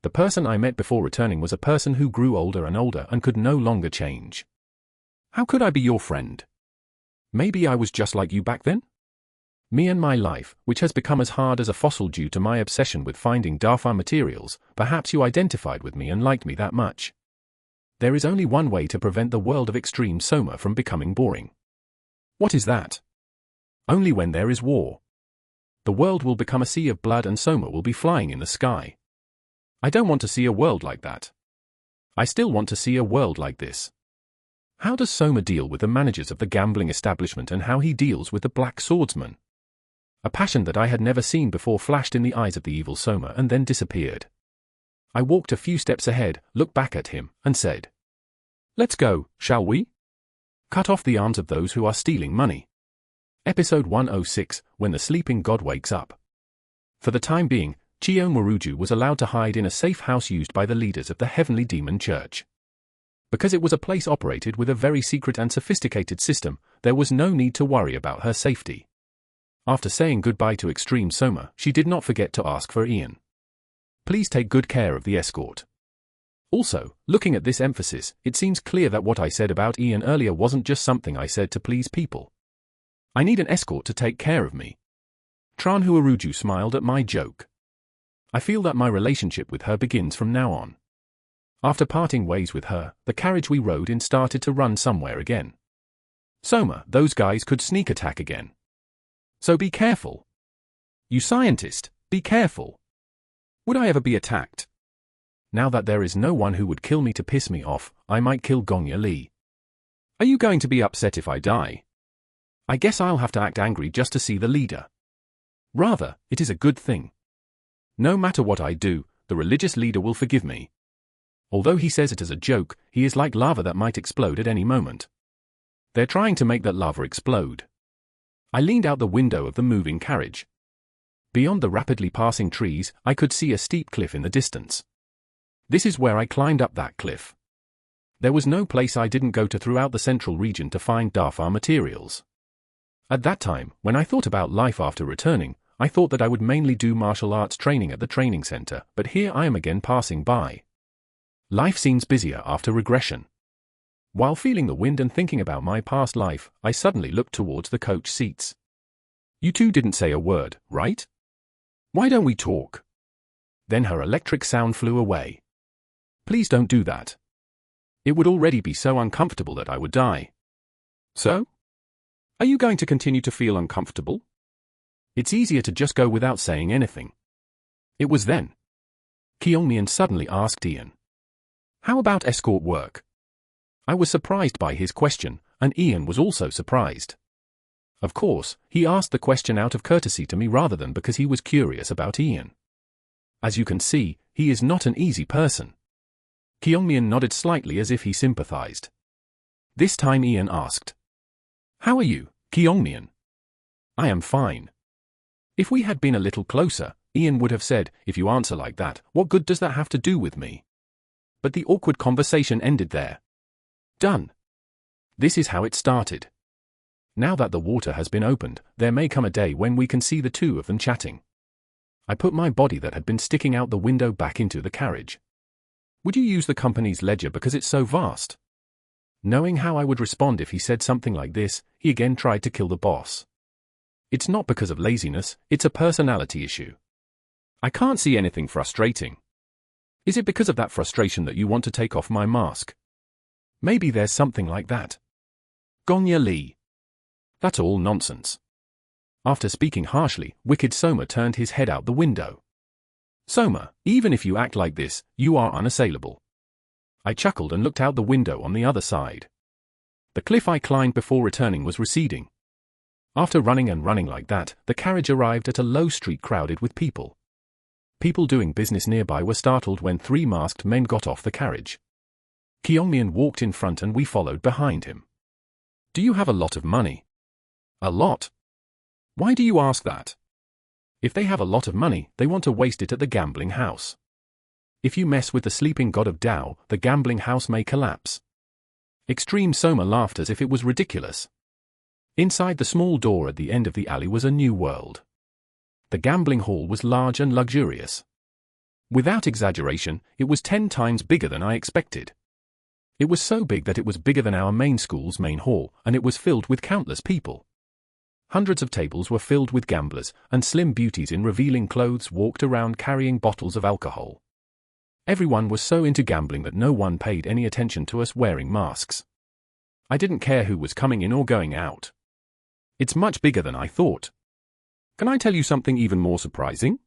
The person I met before returning was a person who grew older and older and could no longer change. How could I be your friend? Maybe I was just like you back then? Me and my life, which has become as hard as a fossil due to my obsession with finding Darfar materials, perhaps you identified with me and liked me that much. There is only one way to prevent the world of extreme Soma from becoming boring. What is that? Only when there is war. The world will become a sea of blood and Soma will be flying in the sky. I don't want to see a world like that. I still want to see a world like this. How does Soma deal with the managers of the gambling establishment and how he deals with the Black Swordsman? A passion that I had never seen before flashed in the eyes of the evil Soma and then disappeared. I walked a few steps ahead, looked back at him, and said, "Let's go, shall we? Cut off the arms of those who are stealing money." Episode 106, When the Sleeping God Wakes Up. For the time being, Chion Maruju was allowed to hide in a safe house used by the leaders of the Heavenly Demon Church. Because it was a place operated with a very secret and sophisticated system, there was no need to worry about her safety. After saying goodbye to Extreme Soma, she did not forget to ask for Ian. Please take good care of the escort. Also, looking at this emphasis, it seems clear that what I said about Ian earlier wasn't just something I said to please people. I need an escort to take care of me. Tranhuaruju smiled at my joke. I feel that my relationship with her begins from now on. After parting ways with her, the carriage we rode in started to run somewhere again. Soma, those guys could sneak attack again. So be careful. You scientist, be careful. Would I ever be attacked? Now that there is no one who would kill me to piss me off, I might kill Gongya Lee. Are you going to be upset if I die? I guess I'll have to act angry just to see the leader. Rather, it is a good thing. No matter what I do, the religious leader will forgive me. Although he says it as a joke, he is like lava that might explode at any moment. They're trying to make that lava explode. I leaned out the window of the moving carriage. Beyond the rapidly passing trees, I could see a steep cliff in the distance. This is where I climbed up that cliff. There was no place I didn't go to throughout the central region to find Darfar materials. At that time, when I thought about life after returning, I thought that I would mainly do martial arts training at the training center, but here I am again passing by. Life seems busier after regression. While feeling the wind and thinking about my past life, I suddenly looked towards the coach seats. You two didn't say a word, right? Why don't we talk? Then her electric sound flew away. Please don't do that. It would already be so uncomfortable that I would die. So? Are you going to continue to feel uncomfortable? It's easier to just go without saying anything. It was then. Kyungmian suddenly asked Ian. How about escort work? I was surprised by his question, and Ian was also surprised. Of course, he asked the question out of courtesy to me rather than because he was curious about Ian. As you can see, he is not an easy person. Kyungmian nodded slightly as if he sympathized. This time Ian asked. How are you, Kyungmian? I am fine. If we had been a little closer, Ian would have said, if you answer like that, what good does that have to do with me? But the awkward conversation ended there. Done. This is how it started. Now that the water has been opened, there may come a day when we can see the two of them chatting. I put my body that had been sticking out the window back into the carriage. Would you use the company's ledger because it's so vast? Knowing how I would respond if he said something like this, he again tried to kill the boss. It's not because of laziness, it's a personality issue. I can't see anything frustrating. Is it because of that frustration that you want to take off my mask? Maybe there's something like that. Gongya Lee. That's all nonsense. After speaking harshly, Wicked Soma turned his head out the window. Soma, even if you act like this, you are unassailable. I chuckled and looked out the window on the other side. The cliff I climbed before returning was receding. After running and running like that, the carriage arrived at a low street crowded with people. People doing business nearby were startled when 3 masked men got off the carriage. Kyungmian walked in front and we followed behind him. Do you have a lot of money? A lot? Why do you ask that? If they have a lot of money, they want to waste it at the gambling house. If you mess with the sleeping god of Tao, the gambling house may collapse. Extreme Soma laughed as if it was ridiculous. Inside the small door at the end of the alley was a new world. The gambling hall was large and luxurious. Without exaggeration, it was 10 times bigger than I expected. It was so big that it was bigger than our main school's main hall, and it was filled with countless people. Hundreds of tables were filled with gamblers, and slim beauties in revealing clothes walked around carrying bottles of alcohol. Everyone was so into gambling that no one paid any attention to us wearing masks. I didn't care who was coming in or going out. It's much bigger than I thought. Can I tell you something even more surprising?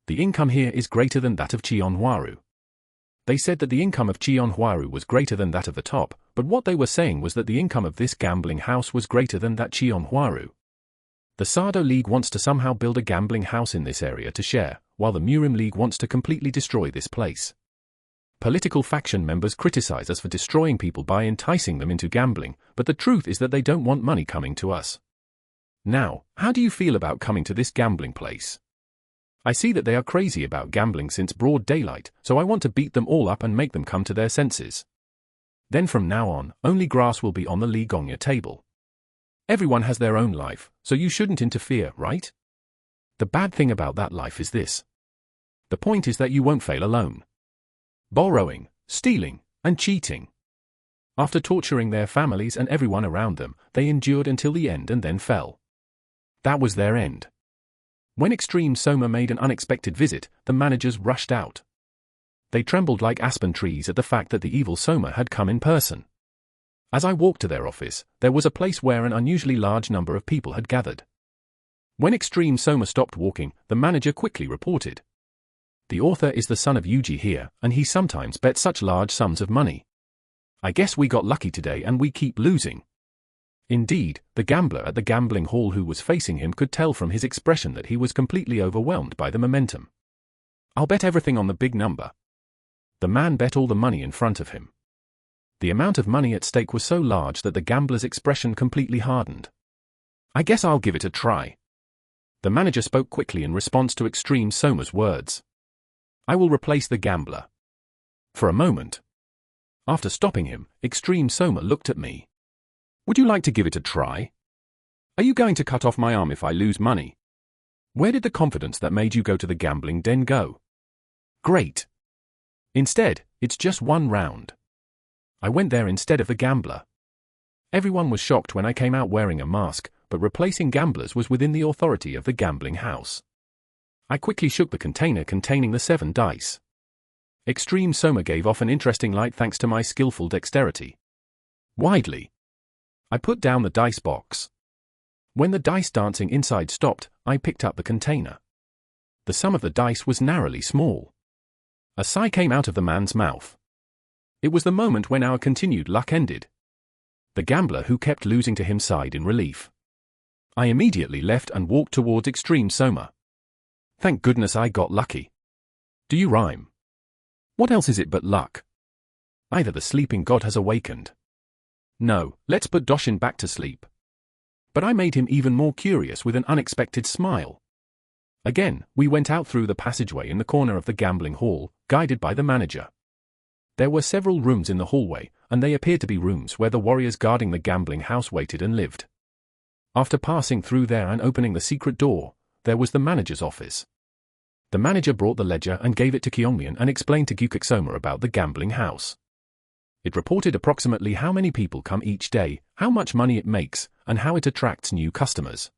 The income here is greater than that of Cheonhwaru. They said that the income of Cheonhwaru was greater than that of the top, but what they were saying was that the income of this gambling house was greater than that Cheonhwaru. The Sado League wants to somehow build a gambling house in this area to share, while the Murim League wants to completely destroy this place. Political faction members criticize us for destroying people by enticing them into gambling, but the truth is that they don't want money coming to us. Now, how do you feel about coming to this gambling place? I see that they are crazy about gambling since broad daylight, so I want to beat them all up and make them come to their senses. Then from now on, only grass will be on the Li Gongya table. Everyone has their own life, so you shouldn't interfere, right? The bad thing about that life is this. The point is that you won't fail alone. Borrowing, stealing, and cheating. After torturing their families and everyone around them, they endured until the end and then fell. That was their end. When Extreme Soma made an unexpected visit, the managers rushed out. They trembled like aspen trees at the fact that the evil Soma had come in person. As I walked to their office, there was a place where an unusually large number of people had gathered. When Extreme Soma stopped walking, the manager quickly reported. The author is the son of Yuji here, and he sometimes bets such large sums of money. I guess we got lucky today and we keep losing. Indeed, the gambler at the gambling hall who was facing him could tell from his expression that he was completely overwhelmed by the momentum. I'll bet everything on the big number. The man bet all the money in front of him. The amount of money at stake was so large that the gambler's expression completely hardened. I guess I'll give it a try. The manager spoke quickly in response to Extreme Soma's words. I will replace the gambler. For a moment. After stopping him, Extreme Soma looked at me. Would you like to give it a try? Are you going to cut off my arm if I lose money? Where did the confidence that made you go to the gambling den go? Great. Instead, it's just one round. I went there instead of the gambler. Everyone was shocked when I came out wearing a mask, but replacing gamblers was within the authority of the gambling house. I quickly shook the container containing the 7 dice. Extreme Soma gave off an interesting light thanks to my skillful dexterity. Widely. I put down the dice box. When the dice dancing inside stopped, I picked up the container. The sum of the dice was narrowly small. A sigh came out of the man's mouth. It was the moment when our continued luck ended. The gambler who kept losing to him sighed in relief. I immediately left and walked towards Extreme Soma. Thank goodness I got lucky. Do you rhyme? What else is it but luck? Either the sleeping god has awakened. No, let's put Doshin back to sleep. But I made him even more curious with an unexpected smile. Again, we went out through the passageway in the corner of the gambling hall, guided by the manager. There were several rooms in the hallway, and they appeared to be rooms where the warriors guarding the gambling house waited and lived. After passing through there and opening the secret door, there was the manager's office. The manager brought the ledger and gave it to Kyungmian and explained to Gyukik Soma about the gambling house. It reported approximately how many people come each day, how much money it makes, and how it attracts new customers.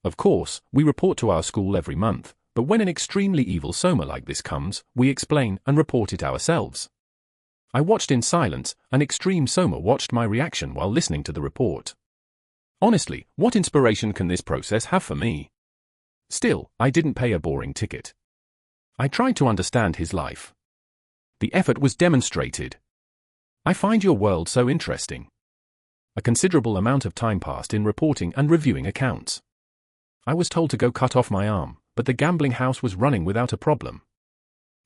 Of course, we report to our school every month, but when an extremely evil Soma like this comes, we explain and report it ourselves. I watched in silence, and Extreme Soma watched my reaction while listening to the report. Honestly, what inspiration can this process have for me? Still, I didn't pay a boring ticket. I tried to understand his life. The effort was demonstrated. I find your world so interesting. A considerable amount of time passed in reporting and reviewing accounts. I was told to go cut off my arm, but the gambling house was running without a problem.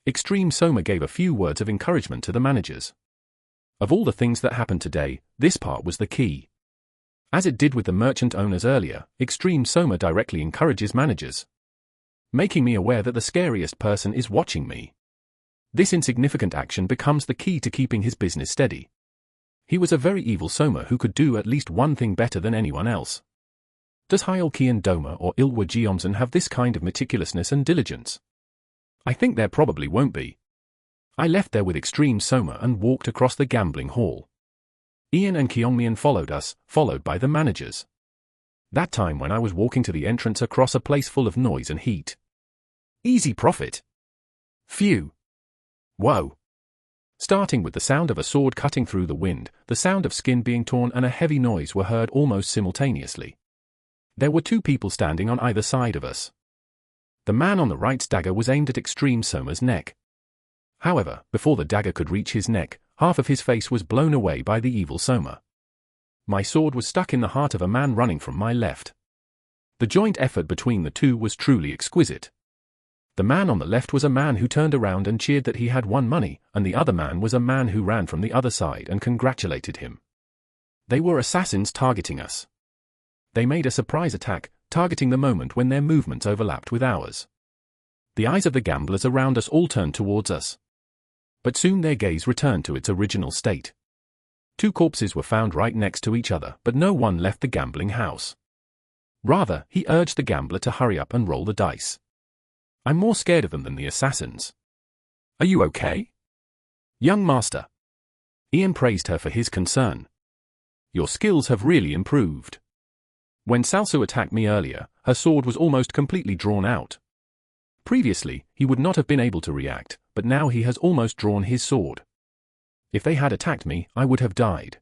Extreme Soma gave a few words of encouragement to the managers. Of all the things that happened today, this part was the key. As it did with the merchant owners earlier, Extreme Soma directly encourages managers, making me aware that the scariest person is watching me. This insignificant action becomes the key to keeping his business steady. He was a very evil Soma who could do at least one thing better than anyone else. Does Hyolkian Doma or Ilwa Geomson have this kind of meticulousness and diligence? I think there probably won't be. I left there with Extreme Soma and walked across the gambling hall. Ian and Kyungmian followed us, followed by the managers. That time when I was walking to the entrance across a place full of noise and heat. Easy profit. Phew. Whoa. Starting with the sound of a sword cutting through the wind, the sound of skin being torn and a heavy noise were heard almost simultaneously. There were 2 people standing on either side of us. The man on the right's dagger was aimed at Extreme Soma's neck. However, before the dagger could reach his neck, half of his face was blown away by the evil Soma. My sword was stuck in the heart of a man running from my left. The joint effort between the 2 was truly exquisite. The man on the left was a man who turned around and cheered that he had won money, and the other man was a man who ran from the other side and congratulated him. They were assassins targeting us. They made a surprise attack, targeting the moment when their movements overlapped with ours. The eyes of the gamblers around us all turned towards us. But soon their gaze returned to its original state. 2 corpses were found right next to each other, but no one left the gambling house. Rather, he urged the gambler to hurry up and roll the dice. I'm more scared of them than the assassins. Are you okay? Young master. Ian praised her for his concern. Your skills have really improved. When Salsu attacked me earlier, her sword was almost completely drawn out. Previously, he would not have been able to react, but now he has almost drawn his sword. If they had attacked me, I would have died.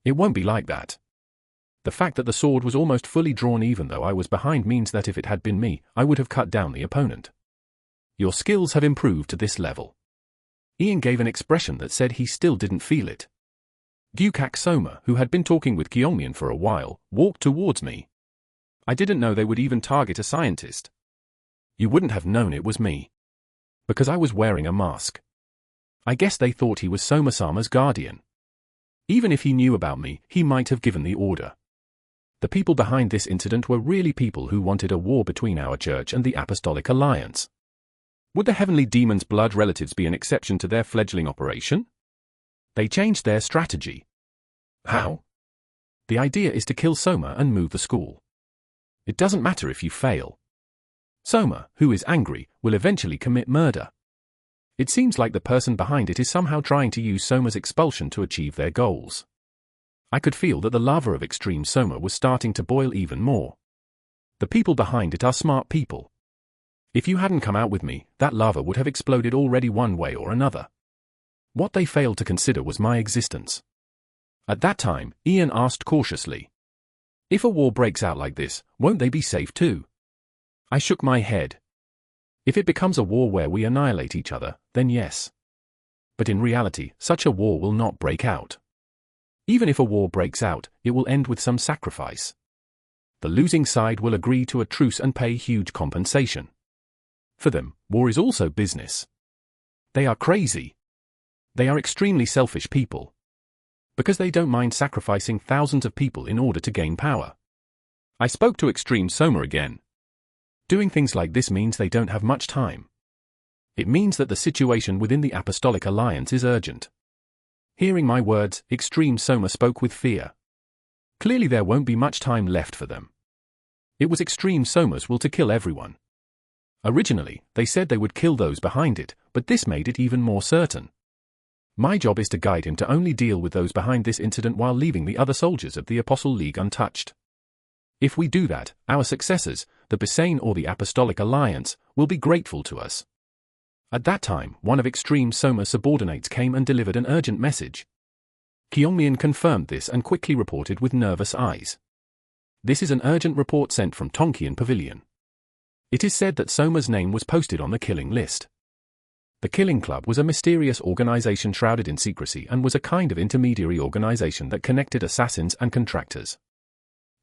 It won't be like that. The fact that the sword was almost fully drawn even though I was behind means that if it had been me, I would have cut down the opponent. Your skills have improved to this level. Ian gave an expression that said he still didn't feel it. Gyukak Soma, who had been talking with Kyongmian for a while, walked towards me. I didn't know they would even target a scientist. You wouldn't have known it was me. Because I was wearing a mask. I guess they thought he was Soma-sama's guardian. Even if he knew about me, he might have given the order. The people behind this incident were really people who wanted a war between our church and the Apostolic Alliance. Would the Heavenly Demon's blood relatives be an exception to their fledgling operation? They changed their strategy. How? The idea is to kill Soma and move the school. It doesn't matter if you fail. Soma, who is angry, will eventually commit murder. It seems like the person behind it is somehow trying to use Soma's expulsion to achieve their goals. I could feel that the lava of Extreme Soma was starting to boil even more. The people behind it are smart people. If you hadn't come out with me, that lava would have exploded already one way or another. What they failed to consider was my existence. At that time, Ian asked cautiously, if a war breaks out like this, won't they be safe too? I shook my head. If it becomes a war where we annihilate each other, then yes. But in reality, such a war will not break out. Even if a war breaks out, it will end with some sacrifice. The losing side will agree to a truce and pay huge compensation. For them, war is also business. They are crazy. They are extremely selfish people. Because they don't mind sacrificing thousands of people in order to gain power. I spoke to Extreme Soma again. Doing things like this means they don't have much time. It means that the situation within the Apostolic Alliance is urgent. Hearing my words, Extreme Soma spoke with fear. Clearly there won't be much time left for them. It was Extreme Soma's will to kill everyone. Originally, they said they would kill those behind it, but this made it even more certain. My job is to guide him to only deal with those behind this incident while leaving the other soldiers of the Apostle League untouched. If we do that, our successors, the Bisane or the Apostolic Alliance, will be grateful to us. At that time, one of Extreme Soma's subordinates came and delivered an urgent message. Kyongmian confirmed this and quickly reported with nervous eyes. This is an urgent report sent from Tonkian Pavilion. It is said that Soma's name was posted on the killing list. The Killing Club was a mysterious organization shrouded in secrecy and was a kind of intermediary organization that connected assassins and contractors.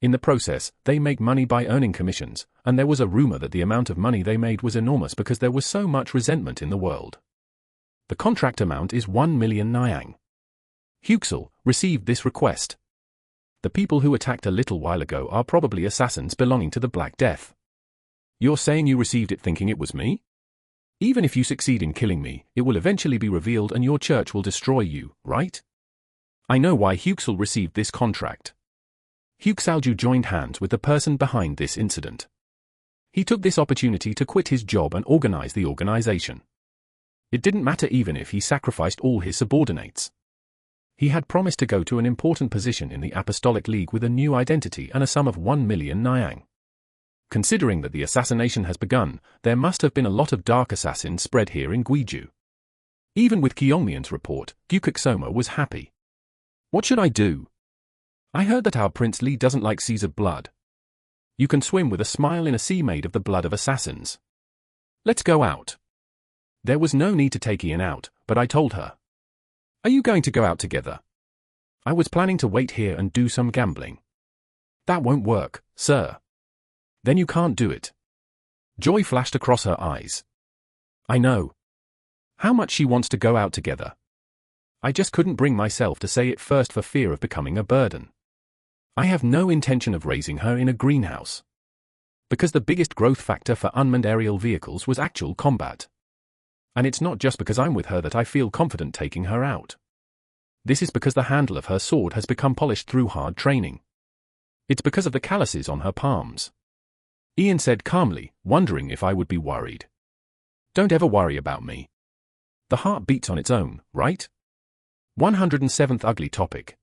In the process, they make money by earning commissions, and there was a rumor that the amount of money they made was enormous because there was so much resentment in the world. The contract amount is 1 million Nyang. Huxel received this request. The people who attacked a little while ago are probably assassins belonging to the Black Death. You're saying you received it thinking it was me? Even if you succeed in killing me, it will eventually be revealed and your church will destroy you, right? I know why Huxel received this contract. Huxalju joined hands with the person behind this incident. He took this opportunity to quit his job and organize the organization. It didn't matter even if he sacrificed all his subordinates. He had promised to go to an important position in the Apostolic League with a new identity and a sum of 1 million nyang. Considering that the assassination has begun, there must have been a lot of dark assassins spread here in Gwiju. Even with Kyongmian's report, Gukuk Soma was happy. What should I do? I heard that our Prince Lee doesn't like seas of blood. You can swim with a smile in a sea made of the blood of assassins. Let's go out. There was no need to take Ian out, but I told her. Are you going to go out together? I was planning to wait here and do some gambling. That won't work, sir. Then you can't do it. Joy flashed across her eyes. I know. How much she wants to go out together. I just couldn't bring myself to say it first for fear of becoming a burden. I have no intention of raising her in a greenhouse. Because the biggest growth factor for unmanned aerial vehicles was actual combat. And it's not just because I'm with her that I feel confident taking her out. This is because the handle of her sword has become polished through hard training. It's because of the calluses on her palms. Ian said calmly, wondering if I would be worried. Don't ever worry about me. The heart beats on its own, right? 107th ugly topic.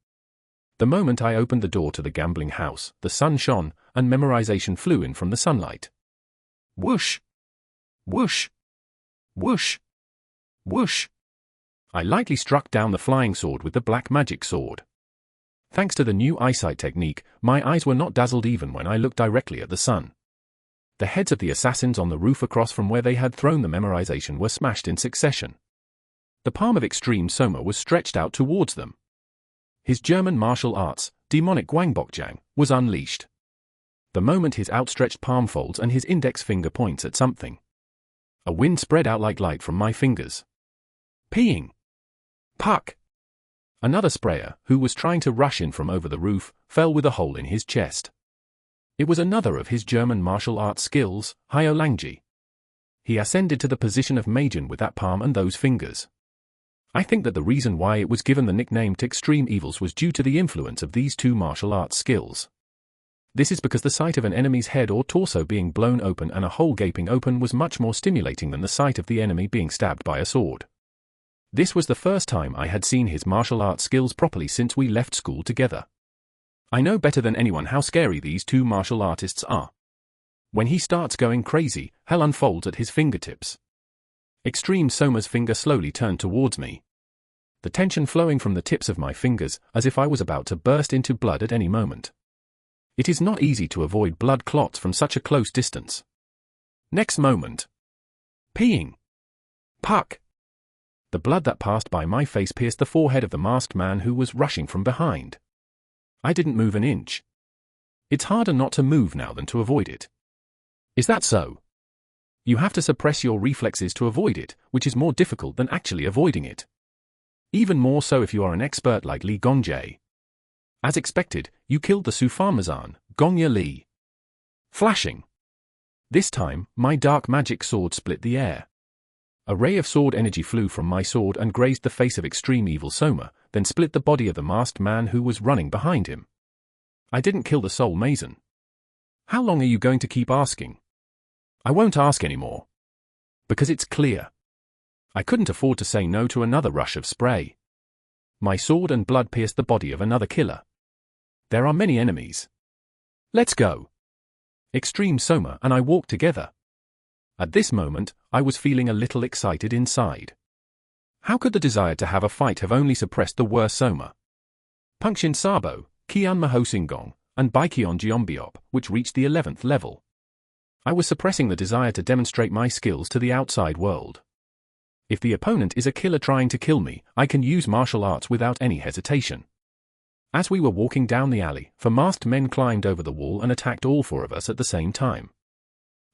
The moment I opened the door to the gambling house, the sun shone, and memorization flew in from the sunlight. Whoosh! Whoosh! Whoosh! Whoosh! I lightly struck down the flying sword with the black magic sword. Thanks to the new eyesight technique, my eyes were not dazzled even when I looked directly at the sun. The heads of the assassins on the roof across from where they had thrown the memorization were smashed in succession. The palm of Extreme Soma was stretched out towards them. His German martial arts, demonic Guangbokjang, was unleashed. The moment his outstretched palm folds and his index finger points at something. A wind spread out like light from my fingers. Peeing. Puck. Another sprayer, who was trying to rush in from over the roof, fell with a hole in his chest. It was another of his German martial arts skills, Hyolangji. He ascended to the position of Majin with that palm and those fingers. I think that the reason why it was given the nickname to Extreme Evils was due to the influence of these two martial arts skills. This is because the sight of an enemy's head or torso being blown open and a hole gaping open was much more stimulating than the sight of the enemy being stabbed by a sword. This was the first time I had seen his martial arts skills properly since we left school together. I know better than anyone how scary these two martial artists are. When he starts going crazy, hell unfolds at his fingertips. Extreme Soma's finger slowly turned towards me. The tension flowing from the tips of my fingers, as if I was about to burst into blood at any moment. It is not easy to avoid blood clots from such a close distance. Next moment. Peeing. Puck. The blood that passed by my face pierced the forehead of the masked man who was rushing from behind. I didn't move an inch. It's harder not to move now than to avoid it. Is that so? You have to suppress your reflexes to avoid it, which is more difficult than actually avoiding it. Even more so if you are an expert like Li Gongjae. As expected, you killed the Sufarmazan, Gongya Li. Flashing. This time, my dark magic sword split the air. A ray of sword energy flew from my sword and grazed the face of Extreme Evil Soma, then split the body of the masked man who was running behind him. I didn't kill the Soul Mason. How long are you going to keep asking? I won't ask anymore. Because it's clear. I couldn't afford to say no to another rush of spray. My sword and blood pierced the body of another killer. There are many enemies. Let's go. Extreme Soma and I walked together. At this moment, I was feeling a little excited inside. How could the desire to have a fight have only suppressed the worst Soma? Punkshin Sabo, Kian Mahosingong, and Baikyeon Jeonbiop, which reached the 11th level. I was suppressing the desire to demonstrate my skills to the outside world. If the opponent is a killer trying to kill me, I can use martial arts without any hesitation. As we were walking down the alley, 4 masked men climbed over the wall and attacked all 4 of us at the same time.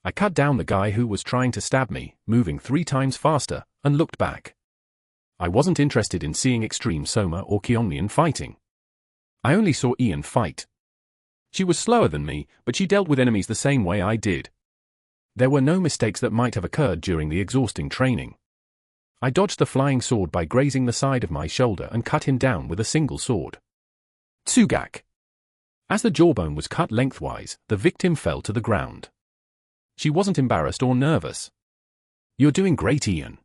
I cut down the guy who was trying to stab me, moving 3 times faster, and looked back. I wasn't interested in seeing Extreme Soma or Kyongmian fighting. I only saw Ian fight. She was slower than me, but she dealt with enemies the same way I did. There were no mistakes that might have occurred during the exhausting training. I dodged the flying sword by grazing the side of my shoulder and cut him down with a single sword. Tsugak. As the jawbone was cut lengthwise, the victim fell to the ground. She wasn't embarrassed or nervous. You're doing great, Ian.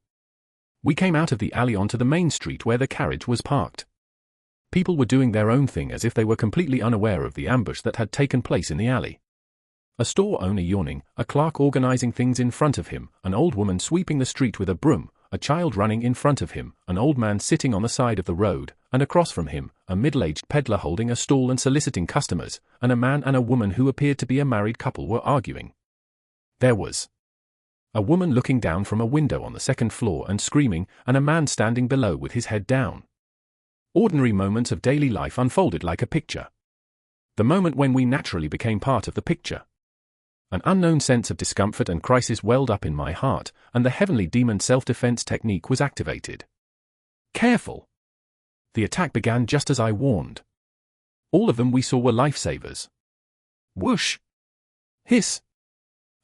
We came out of the alley onto the main street where the carriage was parked. People were doing their own thing as if they were completely unaware of the ambush that had taken place in the alley. A store owner yawning, a clerk organizing things in front of him, an old woman sweeping the street with a broom, a child running in front of him, an old man sitting on the side of the road, and across from him, a middle-aged peddler holding a stall and soliciting customers, and a man and a woman who appeared to be a married couple were arguing. There was a woman looking down from a window on the second floor and screaming, and a man standing below with his head down. Ordinary moments of daily life unfolded like a picture. The moment when we naturally became part of the picture. An unknown sense of discomfort and crisis welled up in my heart, and the heavenly demon self-defense technique was activated. Careful! The attack began just as I warned. All of them we saw were lifesavers. Whoosh! Hiss!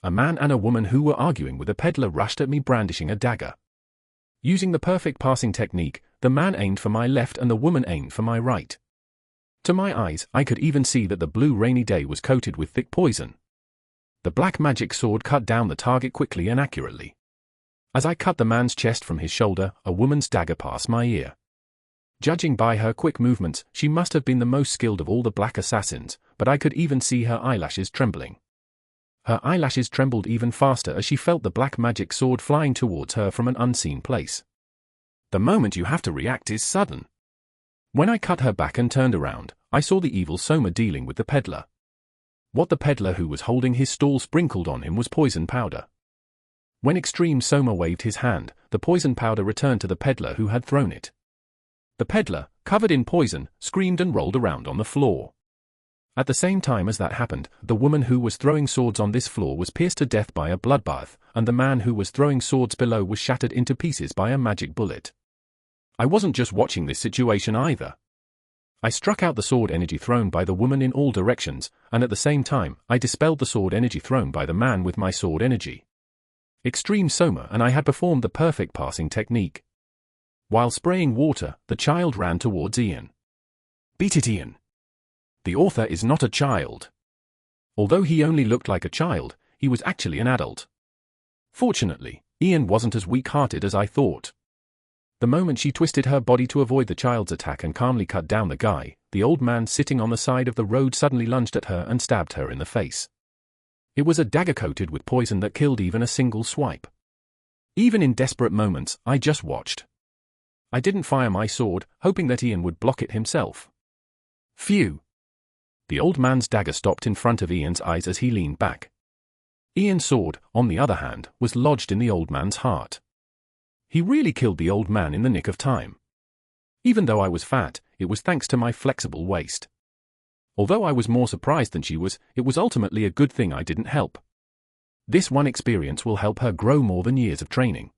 A man and a woman who were arguing with a peddler rushed at me brandishing a dagger. Using the perfect passing technique, the man aimed for my left and the woman aimed for my right. To my eyes, I could even see that the blue rainy day was coated with thick poison. The black magic sword cut down the target quickly and accurately. As I cut the man's chest from his shoulder, a woman's dagger passed my ear. Judging by her quick movements, she must have been the most skilled of all the black assassins, but I could even see her eyelashes trembling. Her eyelashes trembled even faster as she felt the black magic sword flying towards her from an unseen place. The moment you have to react is sudden. When I cut her back and turned around, I saw the evil Soma dealing with the peddler. What the peddler who was holding his stall sprinkled on him was poison powder. When Extreme Soma waved his hand, the poison powder returned to the peddler who had thrown it. The peddler, covered in poison, screamed and rolled around on the floor. At the same time as that happened, the woman who was throwing swords on this floor was pierced to death by a bloodbath, and the man who was throwing swords below was shattered into pieces by a magic bullet. I wasn't just watching this situation either. I struck out the sword energy thrown by the woman in all directions, and at the same time, I dispelled the sword energy thrown by the man with my sword energy. Extreme Soma and I had performed the perfect passing technique. While spraying water, the child ran towards Ian. Beat it, Ian. The author is not a child. Although he only looked like a child, he was actually an adult. Fortunately, Ian wasn't as weak-hearted as I thought. The moment she twisted her body to avoid the child's attack and calmly cut down the guy, the old man sitting on the side of the road suddenly lunged at her and stabbed her in the face. It was a dagger coated with poison that killed even a single swipe. Even in desperate moments, I just watched. I didn't fire my sword, hoping that Ian would block it himself. Phew! The old man's dagger stopped in front of Ian's eyes as he leaned back. Ian's sword, on the other hand, was lodged in the old man's heart. He really killed the old man in the nick of time. Even though I was fat, it was thanks to my flexible waist. Although I was more surprised than she was, it was ultimately a good thing I didn't help. This one experience will help her grow more than years of training.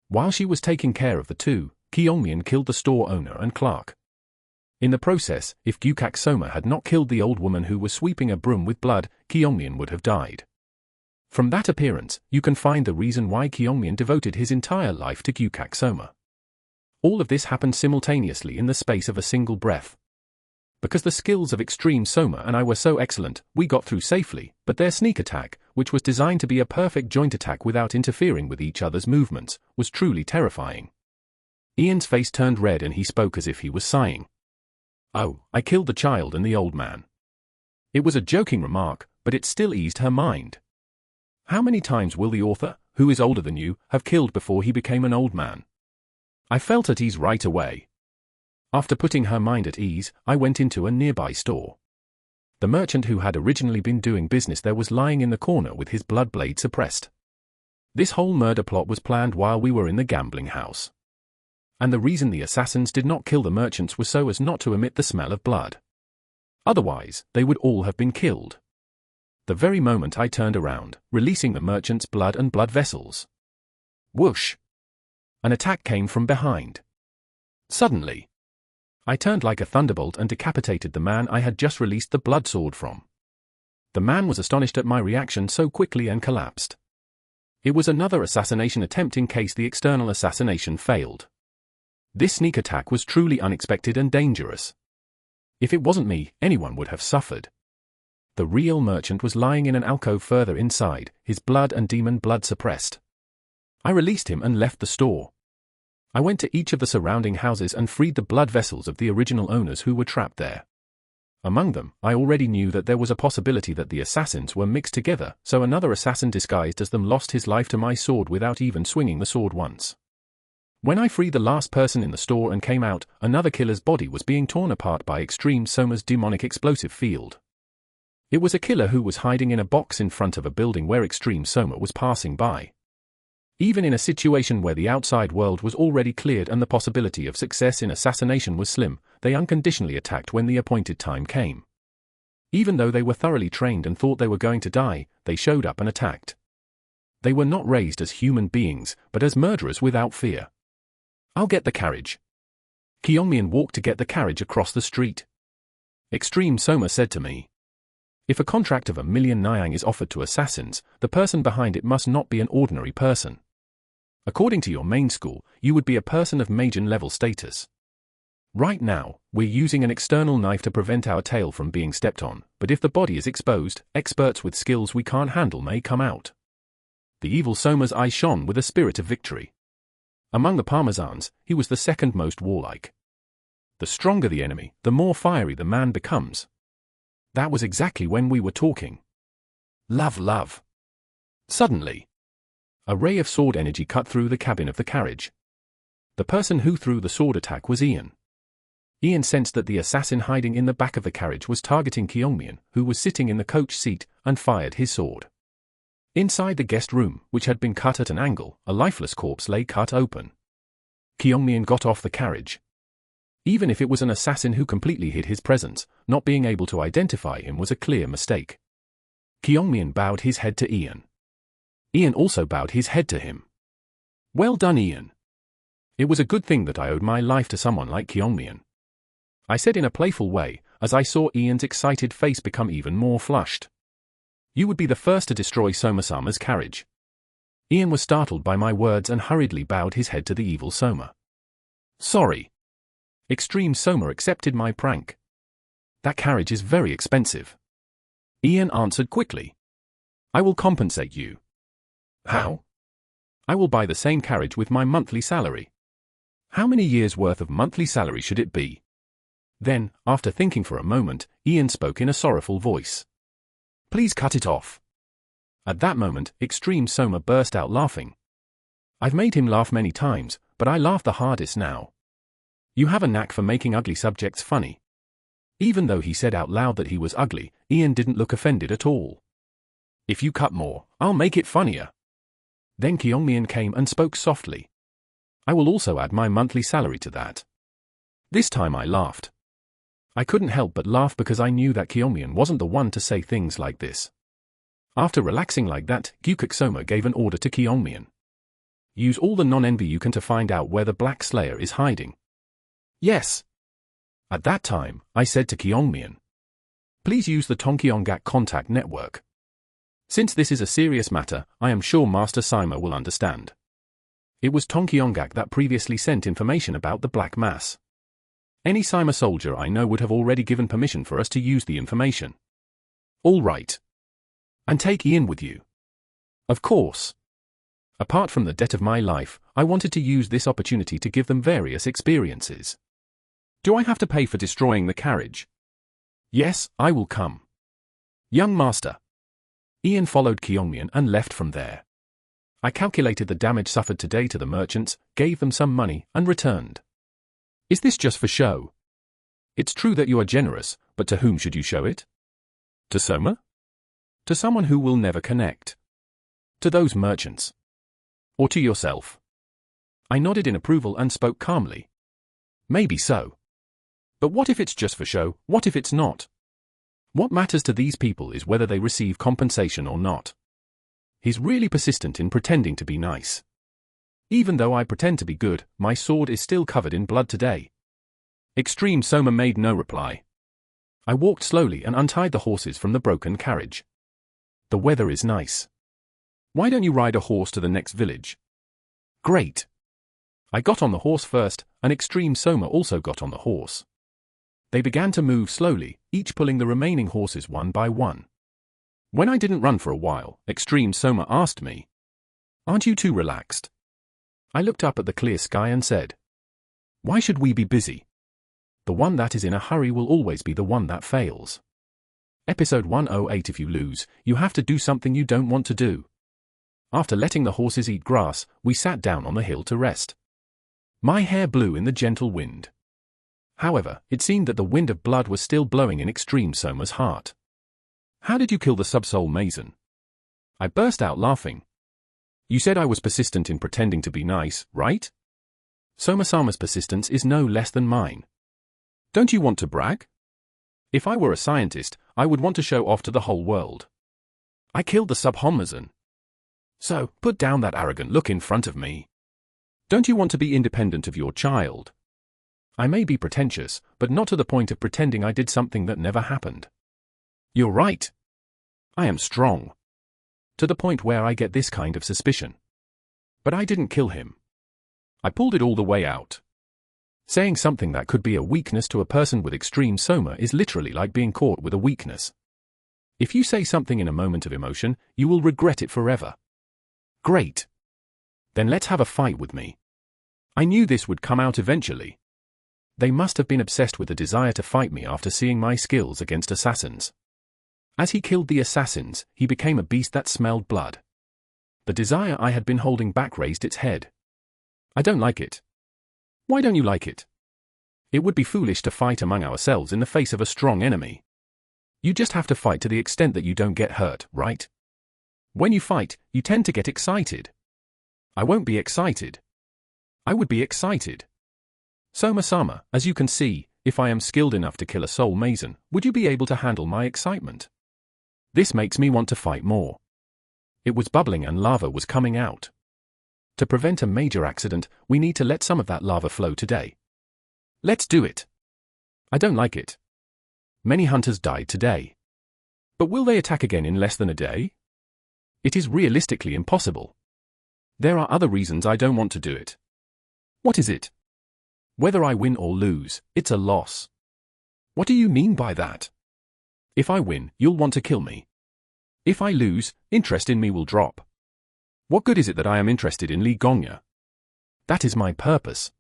While she was taking care of the two, Kyongmian killed the store owner and clerk. In the process, if Gyukak Soma had not killed the old woman who was sweeping a broom with blood, Kyongmian would have died. From that appearance, you can find the reason why Kyongmian devoted his entire life to Gyukak Soma. All of this happened simultaneously in the space of a single breath. Because the skills of Extreme Soma and I were so excellent, we got through safely, but their sneak attack, which was designed to be a perfect joint attack without interfering with each other's movements, was truly terrifying. Ian's face turned red and he spoke as if he was sighing. Oh, I killed the child and the old man. It was a joking remark, but it still eased her mind. How many times will the author, who is older than you, have killed before he became an old man? I felt at ease right away. After putting her mind at ease, I went into a nearby store. The merchant who had originally been doing business there was lying in the corner with his blood blade suppressed. This whole murder plot was planned while we were in the gambling house. And the reason the assassins did not kill the merchants was so as not to emit the smell of blood. Otherwise, they would all have been killed. The very moment I turned around, releasing the merchant's blood and blood vessels. Whoosh! An attack came from behind. Suddenly, I turned like a thunderbolt and decapitated the man I had just released the blood sword from. The man was astonished at my reaction so quickly and collapsed. It was another assassination attempt in case the external assassination failed. This sneak attack was truly unexpected and dangerous. If it wasn't me, anyone would have suffered. The real merchant was lying in an alcove further inside, his blood and demon blood suppressed. I released him and left the store. I went to each of the surrounding houses and freed the blood vessels of the original owners who were trapped there. Among them, I already knew that there was a possibility that the assassins were mixed together, so another assassin disguised as them lost his life to my sword without even swinging the sword once. When I freed the last person in the store and came out, another killer's body was being torn apart by Extreme Soma's demonic explosive field. It was a killer who was hiding in a box in front of a building where Extreme Soma was passing by. Even in a situation where the outside world was already cleared and the possibility of success in assassination was slim, they unconditionally attacked when the appointed time came. Even though they were thoroughly trained and thought they were going to die, they showed up and attacked. They were not raised as human beings, but as murderers without fear. "I'll get the carriage." Kyungmian walked to get the carriage across the street. Extreme Soma said to me, "If a contract of 1,000,000 Nyang is offered to assassins, the person behind it must not be an ordinary person. According to your main school, you would be a person of Majin level status. Right now, we're using an external knife to prevent our tail from being stepped on, but if the body is exposed, experts with skills we can't handle may come out." The evil Soma's eye shone with a spirit of victory. Among the Parmesans, he was the second most warlike. The stronger the enemy, the more fiery the man becomes. That was exactly when we were talking. Love. Suddenly, a ray of sword energy cut through the cabin of the carriage. The person who threw the sword attack was Ian. Ian sensed that the assassin hiding in the back of the carriage was targeting Kyungmian, who was sitting in the coach seat, and fired his sword. Inside the guest room, which had been cut at an angle, a lifeless corpse lay cut open. Kyungmian got off the carriage. Even if it was an assassin who completely hid his presence, not being able to identify him was a clear mistake. Kyungmian bowed his head to Ian. Ian also bowed his head to him. "Well done, Ian. It was a good thing that I owed my life to someone like Kyungmian," I said in a playful way, as I saw Ian's excited face become even more flushed. "You would be the first to destroy Soma-sama's carriage." Ian was startled by my words and hurriedly bowed his head to the evil Soma. "Sorry." Extreme Soma accepted my prank. "That carriage is very expensive." Ian answered quickly. "I will compensate you." "How?" "I will buy the same carriage with my monthly salary." "How many years' worth of monthly salary should it be?" Then, after thinking for a moment, Ian spoke in a sorrowful voice. "Please cut it off." At that moment, Extreme Soma burst out laughing. I've made him laugh many times, but I laugh the hardest now. "You have a knack for making ugly subjects funny." Even though he said out loud that he was ugly, Ian didn't look offended at all. "If you cut more, I'll make it funnier." Then Kyungmian came and spoke softly. "I will also add my monthly salary to that." This time I laughed. I couldn't help but laugh because I knew that Kyungmian wasn't the one to say things like this. After relaxing like that, Gyukuk Soma gave an order to Kyungmian. "Use all the non-envy you can to find out where the Black Slayer is hiding." "Yes." At that time, I said to Kyungmian, "Please use the Tongkyongak contact network. Since this is a serious matter, I am sure Master Sima will understand." It was Tongkyongak that previously sent information about the Black Mass. Any Sima soldier I know would have already given permission for us to use the information. "All right. And take Ian with you." "Of course." Apart from the debt of my life, I wanted to use this opportunity to give them various experiences. "Do I have to pay for destroying the carriage?" "Yes, I will come." "Young master." Ian followed Kyungmian and left from there. I calculated the damage suffered today to the merchants, gave them some money, and returned. "Is this just for show?" "It's true that you are generous, but to whom should you show it?" "To Soma?" "To someone who will never connect." "To those merchants." "Or to yourself?" I nodded in approval and spoke calmly. "Maybe so. But what if it's just for show? What if it's not? What matters to these people is whether they receive compensation or not." He's really persistent in pretending to be nice. Even though I pretend to be good, my sword is still covered in blood today. Extreme Soma made no reply. I walked slowly and untied the horses from the broken carriage. "The weather is nice. Why don't you ride a horse to the next village?" "Great." I got on the horse first, and Extreme Soma also got on the horse. They began to move slowly, each pulling the remaining horses one by one. When I didn't run for a while, Extreme Soma asked me, "Aren't you too relaxed?" I looked up at the clear sky and said, "Why should we be busy? The one that is in a hurry will always be the one that fails." Episode 108. If you lose, you have to do something you don't want to do. After letting the horses eat grass, we sat down on the hill to rest. My hair blew in the gentle wind. However, it seemed that the wind of blood was still blowing in Extreme Soma's heart. "How did you kill the Subsoul Mason?" I burst out laughing. "You said I was persistent in pretending to be nice, right? Soma-sama's persistence is no less than mine. Don't you want to brag? If I were a scientist, I would want to show off to the whole world. I killed the Subhomason. So, put down that arrogant look in front of me. Don't you want to be independent of your child? I may be pretentious, but not to the point of pretending I did something that never happened. You're right. I am strong. To the point where I get this kind of suspicion. But I didn't kill him. I pulled it all the way out. Saying something that could be a weakness to a person with extreme soma is literally like being caught with a weakness. If you say something in a moment of emotion, you will regret it forever. Great. Then let's have a fight with me. I knew this would come out eventually. They must have been obsessed with the desire to fight me after seeing my skills against assassins. As he killed the assassins, he became a beast that smelled blood. The desire I had been holding back raised its head. I don't like it. Why don't you like it? It would be foolish to fight among ourselves in the face of a strong enemy. You just have to fight to the extent that you don't get hurt, right? When you fight, you tend to get excited. I won't be excited. I would be excited. Soma-sama, as you can see, if I am skilled enough to kill a soul mason, would you be able to handle my excitement? This makes me want to fight more. It was bubbling and lava was coming out. To prevent a major accident, we need to let some of that lava flow today. Let's do it. I don't like it. Many hunters died today. But will they attack again in less than a day? It is realistically impossible. There are other reasons I don't want to do it. What is it? Whether I win or lose, it's a loss. What do you mean by that? If I win, you'll want to kill me. If I lose, interest in me will drop. What good is it that I am interested in Li Gongya? That is my purpose.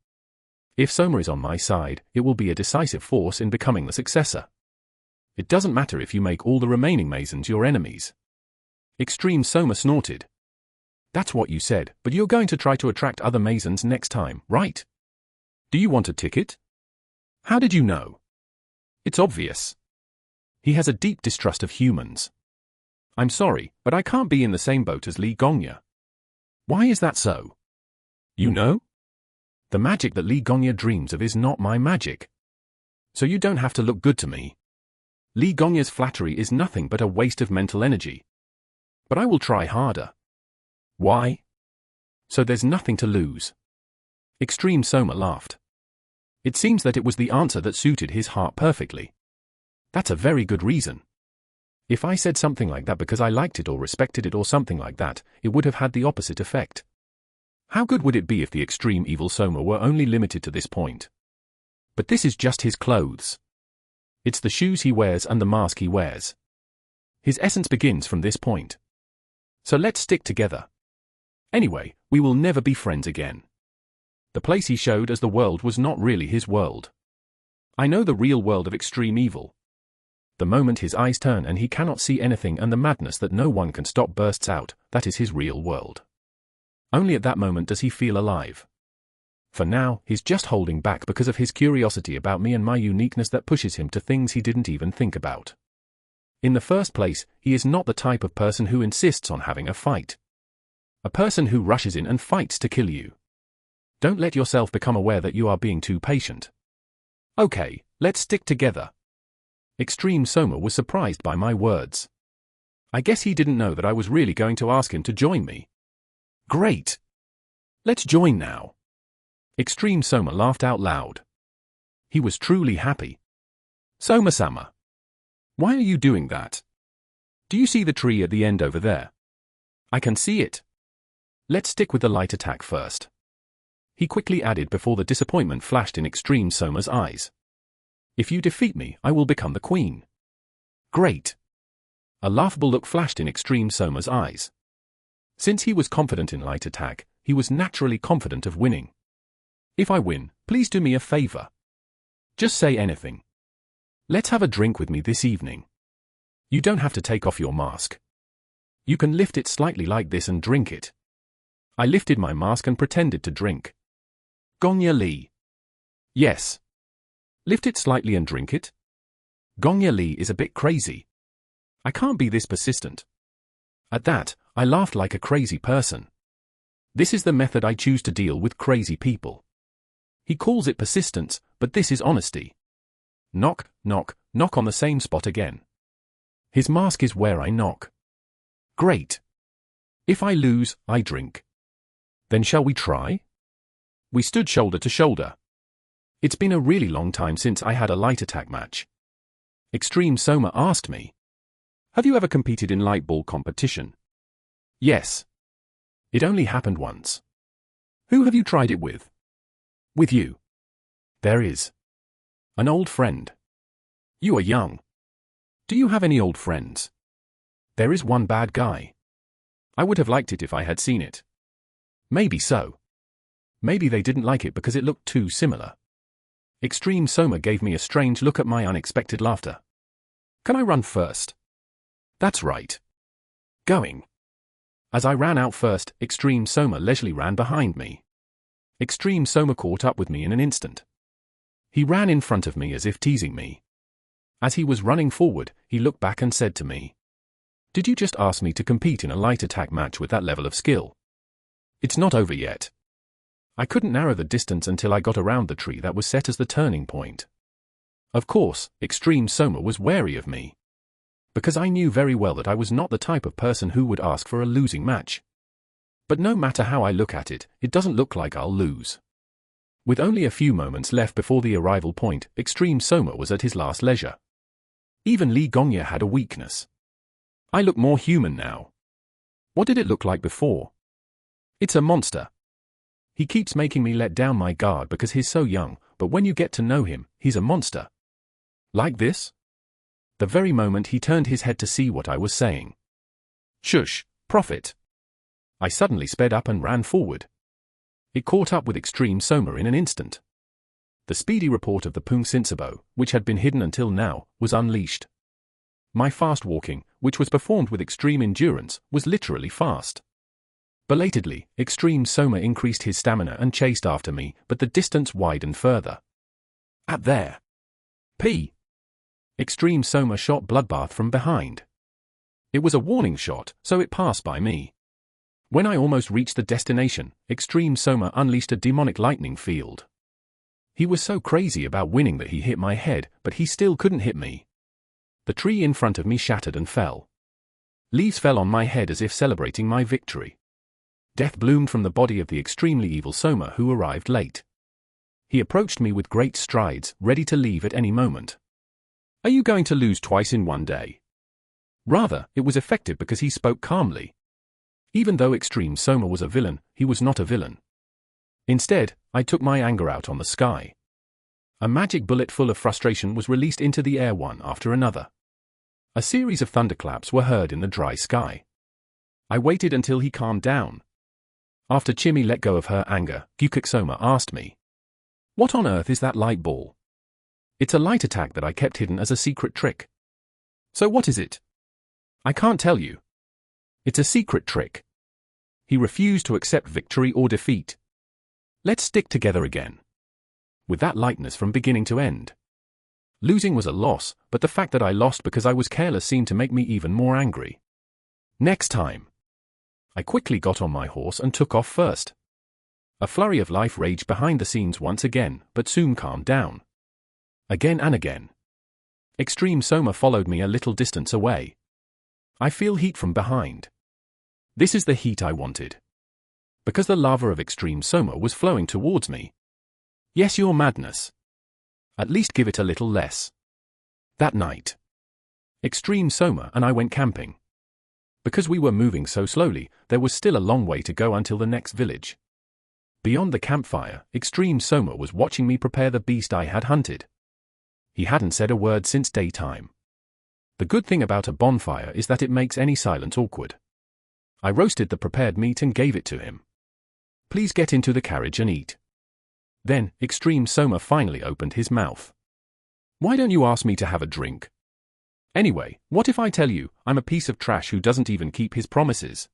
If Soma is on my side, it will be a decisive force in becoming the successor. It doesn't matter if you make all the remaining Masons your enemies. Extreme Soma snorted. That's what you said, but you're going to try to attract other Masons next time, right? Do you want a ticket? How did you know? It's obvious. He has a deep distrust of humans. I'm sorry, but I can't be in the same boat as Li Gongya. Why is that so? You know? The magic that Li Gongya dreams of is not my magic. So you don't have to look good to me. Li Gongya's flattery is nothing but a waste of mental energy. But I will try harder. Why? So there's nothing to lose. Extreme Soma laughed. It seems that it was the answer that suited his heart perfectly. That's a very good reason. If I said something like that because I liked it or respected it or something like that, it would have had the opposite effect. How good would it be if the extreme evil Soma were only limited to this point? But this is just his clothes. It's the shoes he wears and the mask he wears. His essence begins from this point. So let's stick together. Anyway, we will never be friends again. The place he showed as the world was not really his world. I know the real world of extreme evil. The moment his eyes turn and he cannot see anything and the madness that no one can stop bursts out, that is his real world. Only at that moment does he feel alive. For now, he's just holding back because of his curiosity about me and my uniqueness that pushes him to things he didn't even think about. In the first place, he is not the type of person who insists on having a fight. A person who rushes in and fights to kill you. Don't let yourself become aware that you are being too patient. Okay, let's stick together. Extreme Soma was surprised by my words. I guess he didn't know that I was really going to ask him to join me. Great. Let's join now. Extreme Soma laughed out loud. He was truly happy. Soma-sama. Why are you doing that? Do you see the tree at the end over there? I can see it. Let's stick with the light attack first. He quickly added before the disappointment flashed in Extreme Soma's eyes. If you defeat me, I will become the queen. Great. A laughable look flashed in Extreme Soma's eyes. Since he was confident in light attack, he was naturally confident of winning. If I win, please do me a favor. Just say anything. Let's have a drink with me this evening. You don't have to take off your mask. You can lift it slightly like this and drink it. I lifted my mask and pretended to drink. Gongya Li. Yes. Lift it slightly and drink it? Gongya Li is a bit crazy. I can't be this persistent. At that, I laughed like a crazy person. This is the method I choose to deal with crazy people. He calls it persistence, but this is honesty. Knock, knock, knock on the same spot again. His mask is where I knock. Great. If I lose, I drink. Then shall we try? We stood shoulder to shoulder. It's been a really long time since I had a light attack match. Extreme Soma asked me, have you ever competed in light ball competition? Yes. It only happened once. Who have you tried it with? With you. There is. An old friend. You are young. Do you have any old friends? There is one bad guy. I would have liked it if I had seen it. Maybe so. Maybe they didn't like it because it looked too similar. Extreme Soma gave me a strange look at my unexpected laughter. Can I run first? That's right. Going. As I ran out first, Extreme Soma leisurely ran behind me. Extreme Soma caught up with me in an instant. He ran in front of me as if teasing me. As he was running forward, he looked back and said to me, did you just ask me to compete in a light attack match with that level of skill? It's not over yet. I couldn't narrow the distance until I got around the tree that was set as the turning point. Of course, Extreme Soma was wary of me. Because I knew very well that I was not the type of person who would ask for a losing match. But no matter how I look at it, it doesn't look like I'll lose. With only a few moments left before the arrival point, Extreme Soma was at his last leisure. Even Li Gongya had a weakness. I look more human now. What did it look like before? It's a monster. He keeps making me let down my guard because he's so young, but when you get to know him, he's a monster. Like this? The very moment he turned his head to see what I was saying. Shush, prophet. I suddenly sped up and ran forward. It caught up with Extreme Soma in an instant. The speedy report of the Pung Sinsabo, which had been hidden until now, was unleashed. My fast walking, which was performed with extreme endurance, was literally fast. Belatedly, Extreme Soma increased his stamina and chased after me, but the distance widened further. At there. P. Extreme Soma shot Bloodbath from behind. It was a warning shot, so it passed by me. When I almost reached the destination, Extreme Soma unleashed a demonic lightning field. He was so crazy about winning that he hit my head, but he still couldn't hit me. The tree in front of me shattered and fell. Leaves fell on my head as if celebrating my victory. Death bloomed from the body of the extremely evil Soma who arrived late. He approached me with great strides, ready to leave at any moment. Are you going to lose twice in one day? Rather, it was effective because he spoke calmly. Even though Extreme Soma was a villain, he was not a villain. Instead, I took my anger out on the sky. A magic bullet full of frustration was released into the air one after another. A series of thunderclaps were heard in the dry sky. I waited until he calmed down. After Chimmy let go of her anger, Gyukik Soma asked me, what on earth is that light ball? It's a light attack that I kept hidden as a secret trick. So what is it? I can't tell you. It's a secret trick. He refused to accept victory or defeat. Let's stick together again. With that lightness from beginning to end. Losing was a loss, but the fact that I lost because I was careless seemed to make me even more angry. Next time. I quickly got on my horse and took off first. A flurry of life raged behind the scenes once again, but soon calmed down. Again and again. Extreme Soma followed me a little distance away. I feel heat from behind. This is the heat I wanted. Because the lava of Extreme Soma was flowing towards me. Yes, your madness. At least give it a little less. That night, Extreme Soma and I went camping. Because we were moving so slowly, there was still a long way to go until the next village. Beyond the campfire, Extreme Soma was watching me prepare the beast I had hunted. He hadn't said a word since daytime. The good thing about a bonfire is that it makes any silence awkward. I roasted the prepared meat and gave it to him. Please get into the carriage and eat. Then, Extreme Soma finally opened his mouth. Why don't you ask me to have a drink? Anyway, what if I tell you I'm a piece of trash who doesn't even keep his promises?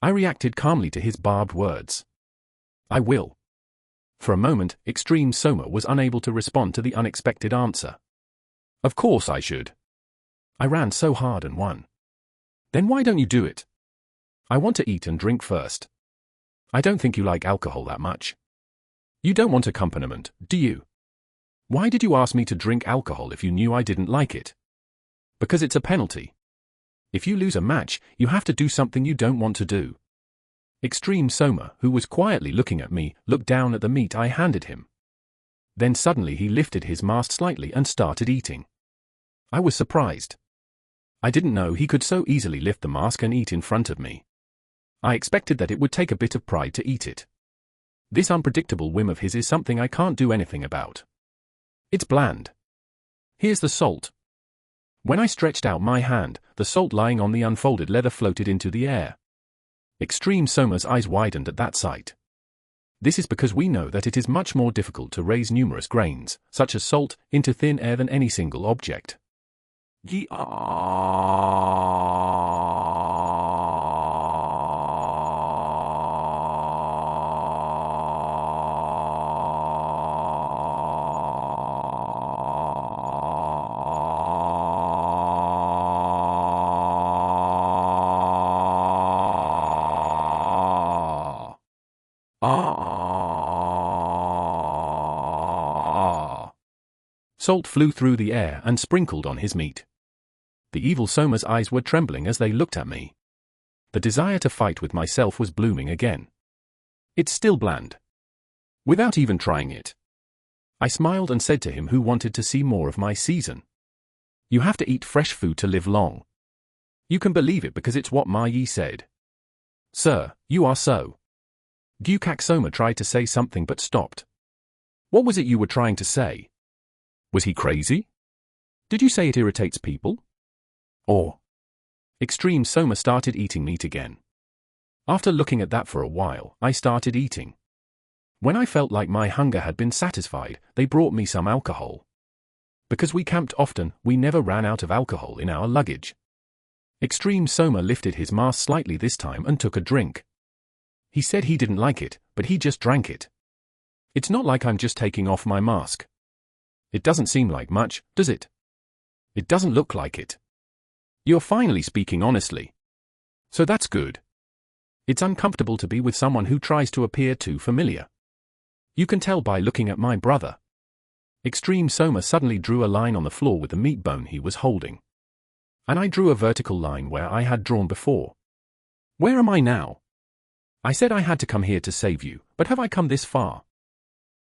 I reacted calmly to his barbed words. I will. For a moment, Extreme Soma was unable to respond to the unexpected answer. Of course I should. I ran so hard and won. Then why don't you do it? I want to eat and drink first. I don't think you like alcohol that much. You don't want accompaniment, do you? Why did you ask me to drink alcohol if you knew I didn't like it? Because it's a penalty. If you lose a match, you have to do something you don't want to do. Extreme Soma, who was quietly looking at me, looked down at the meat I handed him. Then suddenly he lifted his mask slightly and started eating. I was surprised. I didn't know he could so easily lift the mask and eat in front of me. I expected that it would take a bit of pride to eat it. This unpredictable whim of his is something I can't do anything about. It's bland. Here's the salt. When I stretched out my hand, the salt lying on the unfolded leather floated into the air. Extreme Soma's eyes widened at that sight. This is because we know that it is much more difficult to raise numerous grains, such as salt, into thin air than any single object. Salt flew through the air and sprinkled on his meat. The evil Soma's eyes were trembling as they looked at me. The desire to fight with myself was blooming again. It's still bland. Without even trying it. I smiled and said to him who wanted to see more of my season. You have to eat fresh food to live long. You can believe it because it's what Ma Yi said. Sir, you are so. Gyukak Soma tried to say something but stopped. What was it you were trying to say? Was he crazy? Did you say it irritates people? Or? Extreme Soma started eating meat again. After looking at that for a while, I started eating. When I felt like my hunger had been satisfied, they brought me some alcohol. Because we camped often, we never ran out of alcohol in our luggage. Extreme Soma lifted his mask slightly this time and took a drink. He said he didn't like it, but he just drank it. It's not like I'm just taking off my mask. It doesn't seem like much, does it? It doesn't look like it. You're finally speaking honestly. So that's good. It's uncomfortable to be with someone who tries to appear too familiar. You can tell by looking at my brother. Extreme Soma suddenly drew a line on the floor with the meat bone he was holding. And I drew a vertical line where I had drawn before. Where am I now? I said I had to come here to save you, but have I come this far?